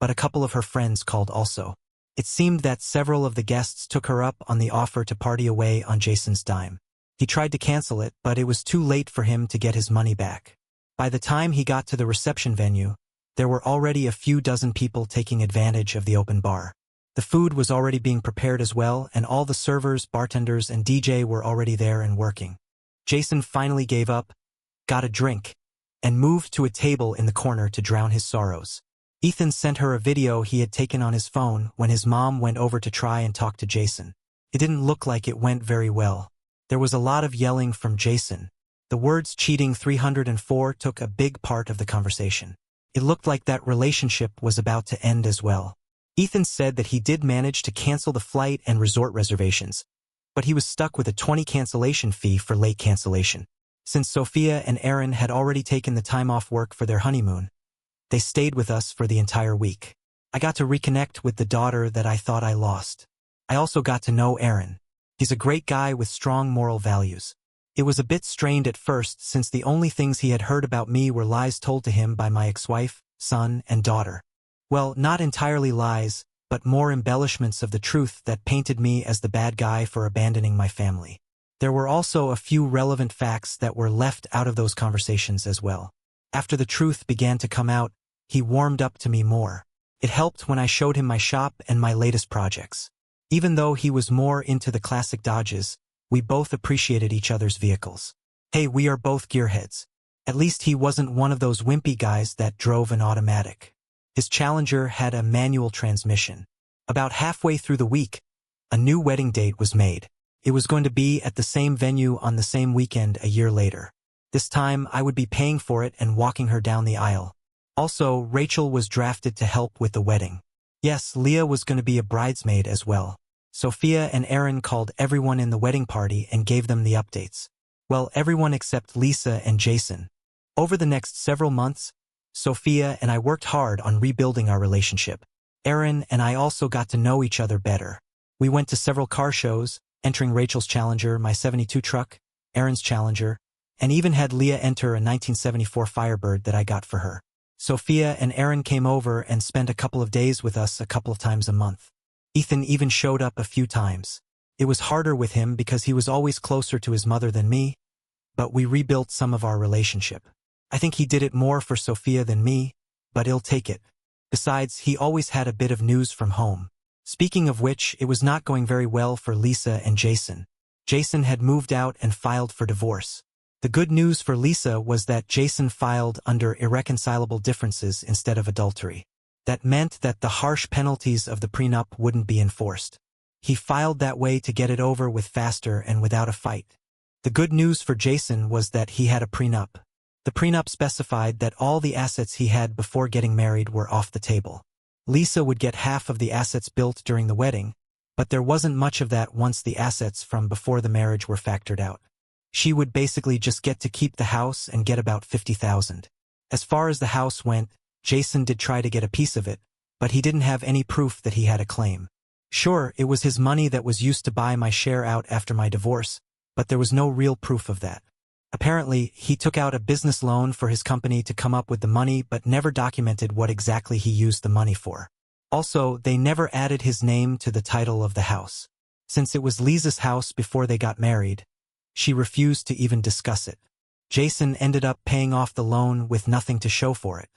but a couple of her friends called also. It seemed that several of the guests took her up on the offer to party away on Jason's dime. He tried to cancel it, but it was too late for him to get his money back. By the time he got to the reception venue, there were already a few dozen people taking advantage of the open bar. The food was already being prepared as well, and all the servers, bartenders, and DJ were already there and working. Jason finally gave up, got a drink, and moved to a table in the corner to drown his sorrows. Ethan sent her a video he had taken on his phone when his mom went over to try and talk to Jason. It didn't look like it went very well. There was a lot of yelling from Jason. The words cheating 304 took a big part of the conversation. It looked like that relationship was about to end as well. Ethan said that he did manage to cancel the flight and resort reservations, but he was stuck with a $20 cancellation fee for late cancellation. Since Sophia and Aaron had already taken the time off work for their honeymoon, they stayed with us for the entire week. I got to reconnect with the daughter that I thought I lost. I also got to know Aaron. He's a great guy with strong moral values. It was a bit strained at first since the only things he had heard about me were lies told to him by my ex-wife, son, and daughter. Well, not entirely lies, but more embellishments of the truth that painted me as the bad guy for abandoning my family. There were also a few relevant facts that were left out of those conversations as well. After the truth began to come out, he warmed up to me more. It helped when I showed him my shop and my latest projects. Even though he was more into the classic Dodges, we both appreciated each other's vehicles. Hey, we are both gearheads. At least he wasn't one of those wimpy guys that drove an automatic. His Challenger had a manual transmission. About halfway through the week, a new wedding date was made. It was going to be at the same venue on the same weekend a year later. This time, I would be paying for it and walking her down the aisle. Also, Rachel was drafted to help with the wedding. Yes, Leah was going to be a bridesmaid as well. Sophia and Aaron called everyone in the wedding party and gave them the updates. Well, everyone except Lisa and Jason. Over the next several months, Sophia and I worked hard on rebuilding our relationship. Aaron and I also got to know each other better. We went to several car shows, entering Rachel's Challenger, my '72 truck, Aaron's Challenger, and even had Leah enter a 1974 Firebird that I got for her. Sophia and Aaron came over and spent a couple of days with us a couple of times a month. Ethan even showed up a few times. It was harder with him because he was always closer to his mother than me, but we rebuilt some of our relationship. I think he did it more for Sophia than me, but he'll take it. Besides, he always had a bit of news from home. Speaking of which, it was not going very well for Lisa and Jason. Jason had moved out and filed for divorce. The good news for Lisa was that Jason filed under irreconcilable differences instead of adultery. That meant that the harsh penalties of the prenup wouldn't be enforced. He filed that way to get it over with faster and without a fight. The good news for Jason was that he had a prenup. The prenup specified that all the assets he had before getting married were off the table. Lisa would get half of the assets built during the wedding, but there wasn't much of that once the assets from before the marriage were factored out. She would basically just get to keep the house and get about $50,000. As far as the house went, Jason did try to get a piece of it, but he didn't have any proof that he had a claim. Sure, it was his money that was used to buy my share out after my divorce, but there was no real proof of that. Apparently, he took out a business loan for his company to come up with the money but never documented what exactly he used the money for. Also, they never added his name to the title of the house. Since it was Lisa's house before they got married, she refused to even discuss it. Jason ended up paying off the loan with nothing to show for it.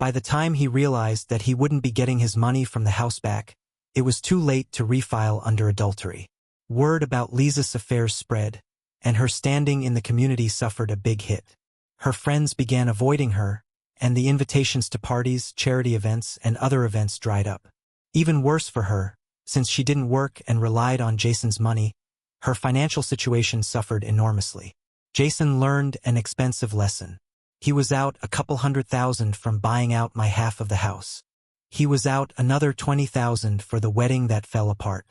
By the time he realized that he wouldn't be getting his money from the house back, it was too late to refile under adultery. Word about Lisa's affairs spread, and her standing in the community suffered a big hit. Her friends began avoiding her, and the invitations to parties, charity events, and other events dried up. Even worse for her, since she didn't work and relied on Jason's money, her financial situation suffered enormously. Jason learned an expensive lesson. He was out a couple $100,000 from buying out my half of the house. He was out another $20,000 for the wedding that fell apart.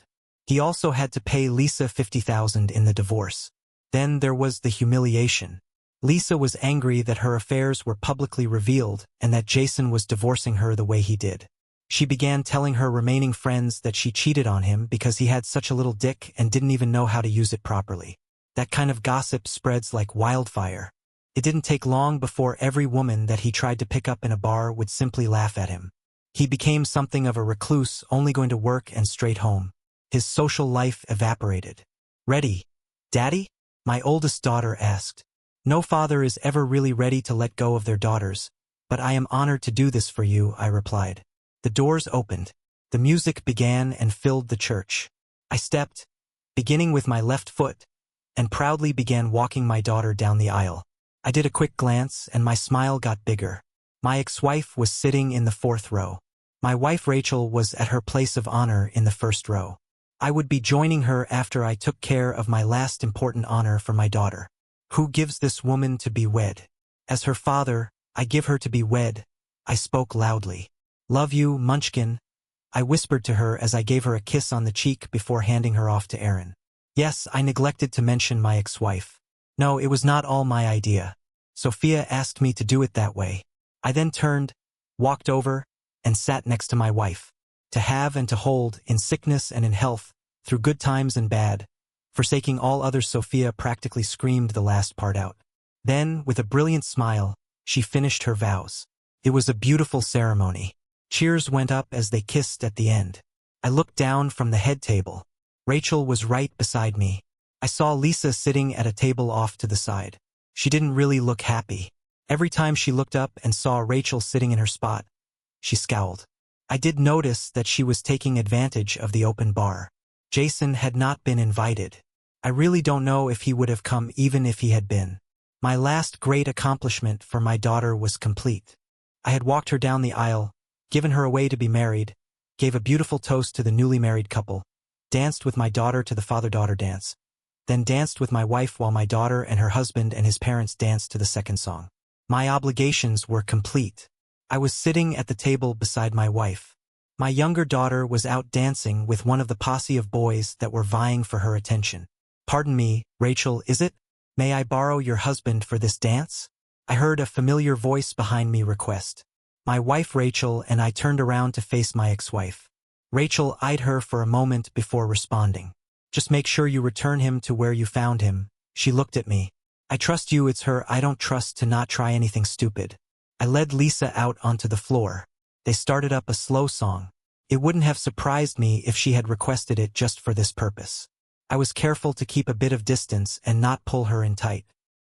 He also had to pay Lisa $50,000 in the divorce. Then there was the humiliation. Lisa was angry that her affairs were publicly revealed and that Jason was divorcing her the way he did. She began telling her remaining friends that she cheated on him because he had such a little dick and didn't even know how to use it properly. That kind of gossip spreads like wildfire. It didn't take long before every woman that he tried to pick up in a bar would simply laugh at him. He became something of a recluse, only going to work and straight home. His social life evaporated. "Ready, Daddy?" my oldest daughter asked. No father is ever really ready to let go of their daughters, but I am honored to do this for you, I replied. The doors opened. The music began and filled the church. I stepped, beginning with my left foot, and proudly began walking my daughter down the aisle. I did a quick glance, and my smile got bigger. My ex-wife was sitting in the 4th row. My wife Rachel was at her place of honor in the 1st row. I would be joining her after I took care of my last important honor for my daughter. Who gives this woman to be wed? As her father, I give her to be wed. I spoke loudly. Love you, Munchkin, I whispered to her as I gave her a kiss on the cheek before handing her off to Aaron. Yes, I neglected to mention my ex-wife. No, it was not all my idea. Sophia asked me to do it that way. I then turned, walked over, and sat next to my wife. To have and to hold, in sickness and in health, through good times and bad. Forsaking all others, Sophia practically screamed the last part out. Then, with a brilliant smile, she finished her vows. It was a beautiful ceremony. Cheers went up as they kissed at the end. I looked down from the head table. Rachel was right beside me. I saw Lisa sitting at a table off to the side. She didn't really look happy. Every time she looked up and saw Rachel sitting in her spot, she scowled. I did notice that she was taking advantage of the open bar. Jason had not been invited. I really don't know if he would have come even if he had been. My last great accomplishment for my daughter was complete. I had walked her down the aisle, given her away to be married, gave a beautiful toast to the newly married couple, danced with my daughter to the father-daughter dance, then danced with my wife while my daughter and her husband and his parents danced to the second song. My obligations were complete. I was sitting at the table beside my wife. My younger daughter was out dancing with one of the posse of boys that were vying for her attention. Pardon me, Rachel, is it? May I borrow your husband for this dance? I heard a familiar voice behind me request. My wife Rachel, and I turned around to face my ex-wife. Rachel eyed her for a moment before responding. Just make sure you return him to where you found him. She looked at me. I trust you, it's her I don't trust to not try anything stupid. I led Lisa out onto the floor. They started up a slow song. It wouldn't have surprised me if she had requested it just for this purpose. I was careful to keep a bit of distance and not pull her in tight.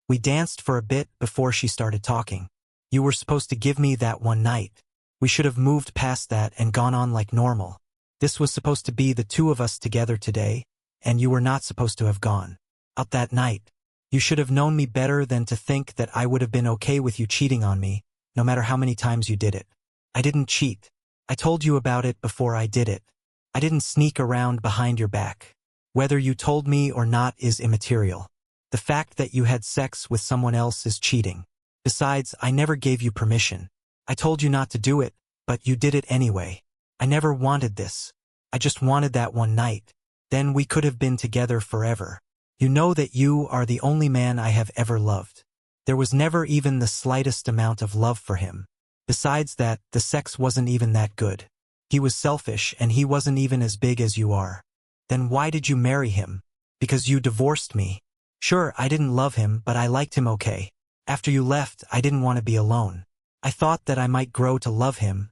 We danced for a bit before she started talking. You were supposed to give me that one night. We should have moved past that and gone on like normal. This was supposed to be the two of us together today, and you were not supposed to have gone out that night. You should have known me better than to think that I would have been okay with you cheating on me, no matter how many times you did it. I didn't cheat. I told you about it before I did it. I didn't sneak around behind your back. Whether you told me or not is immaterial. The fact that you had sex with someone else is cheating. Besides, I never gave you permission. I told you not to do it, but you did it anyway. I never wanted this. I just wanted that one night. Then we could have been together forever. You know that you are the only man I have ever loved. There was never even the slightest amount of love for him. Besides that, the sex wasn't even that good. He was selfish and he wasn't even as big as you are. Then why did you marry him? Because you divorced me. Sure, I didn't love him, but I liked him okay. After you left, I didn't want to be alone. I thought that I might grow to love him,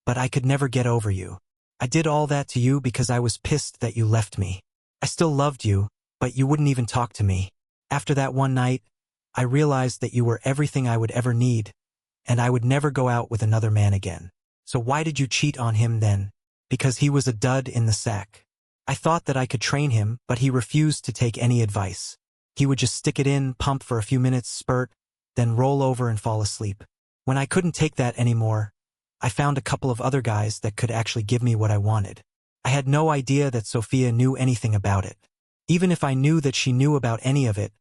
but I could never get over you. I did all that to you because I was pissed that you left me. I still loved you, but you wouldn't even talk to me. After that one night, I realized that you were everything I would ever need, and I would never go out with another man again. So why did you cheat on him then? Because he was a dud in the sack. I thought that I could train him, but he refused to take any advice. He would just stick it in, pump for a few minutes, spurt, then roll over and fall asleep. When I couldn't take that anymore, I found a couple of other guys that could actually give me what I wanted. I had no idea that Sophia knew anything about it. Even if I knew that she knew about any of it,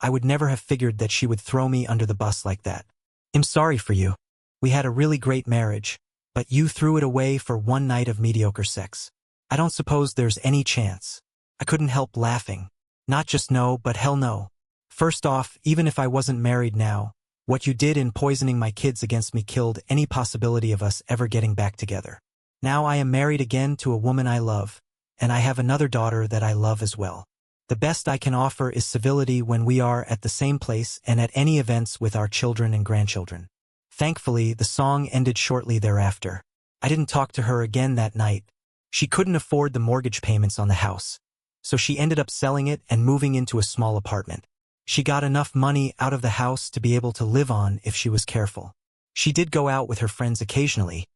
I would never have figured that she would throw me under the bus like that. I'm sorry for you. We had a really great marriage, but you threw it away for one night of mediocre sex. I don't suppose there's any chance. I couldn't help laughing. Not just no, but hell no. First off, even if I wasn't married now, what you did in poisoning my kids against me killed any possibility of us ever getting back together. Now I am married again to a woman I love, and I have another daughter that I love as well. The best I can offer is civility when we are at the same place and at any events with our children and grandchildren. Thankfully, the song ended shortly thereafter. I didn't talk to her again that night. She couldn't afford the mortgage payments on the house, so she ended up selling it and moving into a small apartment. She got enough money out of the house to be able to live on if she was careful. She did go out with her friends occasionally,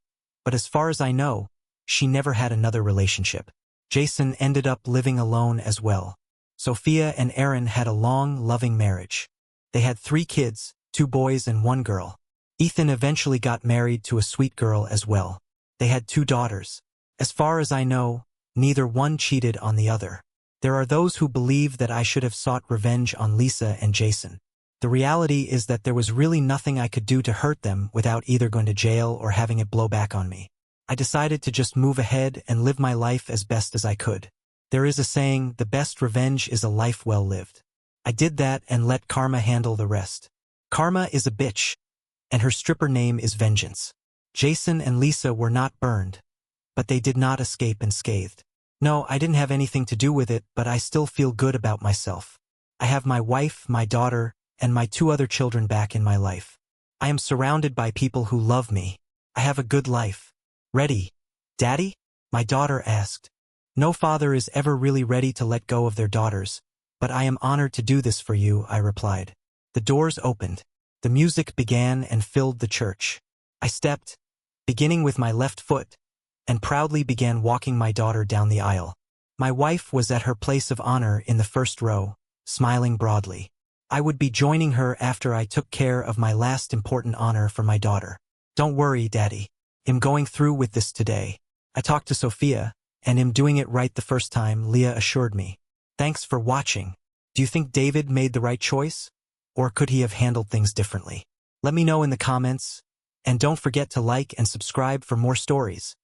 but as far as I know, she never had another relationship. Jason ended up living alone as well. Sophia and Aaron had a long, loving marriage. They had 3 kids, 2 boys and 1 girl. Ethan eventually got married to a sweet girl as well. They had 2 daughters. As far as I know, neither one cheated on the other. There are those who believe that I should have sought revenge on Lisa and Jason. The reality is that there was really nothing I could do to hurt them without either going to jail or having it blow back on me. I decided to just move ahead and live my life as best as I could. There is a saying, the best revenge is a life well lived. I did that and let karma handle the rest. Karma is a bitch, and her stripper name is Vengeance. Jason and Lisa were not burned, but they did not escape unscathed. No, I didn't have anything to do with it, but I still feel good about myself. I have my wife, my daughter, and my 2 other children back in my life. I am surrounded by people who love me. I have a good life. Ready, Daddy? My daughter asked. No father is ever really ready to let go of their daughters, but I am honored to do this for you, I replied. The doors opened. The music began and filled the church. I stepped, beginning with my left foot, and proudly began walking my daughter down the aisle. My wife was at her place of honor in the first row, smiling broadly. I would be joining her after I took care of my last important honor for my daughter. Don't worry, Daddy. I'm going through with this today. I talked to Sophia, and I'm doing it right the first time, Leah assured me. Thanks for watching. Do you think David made the right choice? Or could he have handled things differently? Let me know in the comments, and don't forget to like and subscribe for more stories.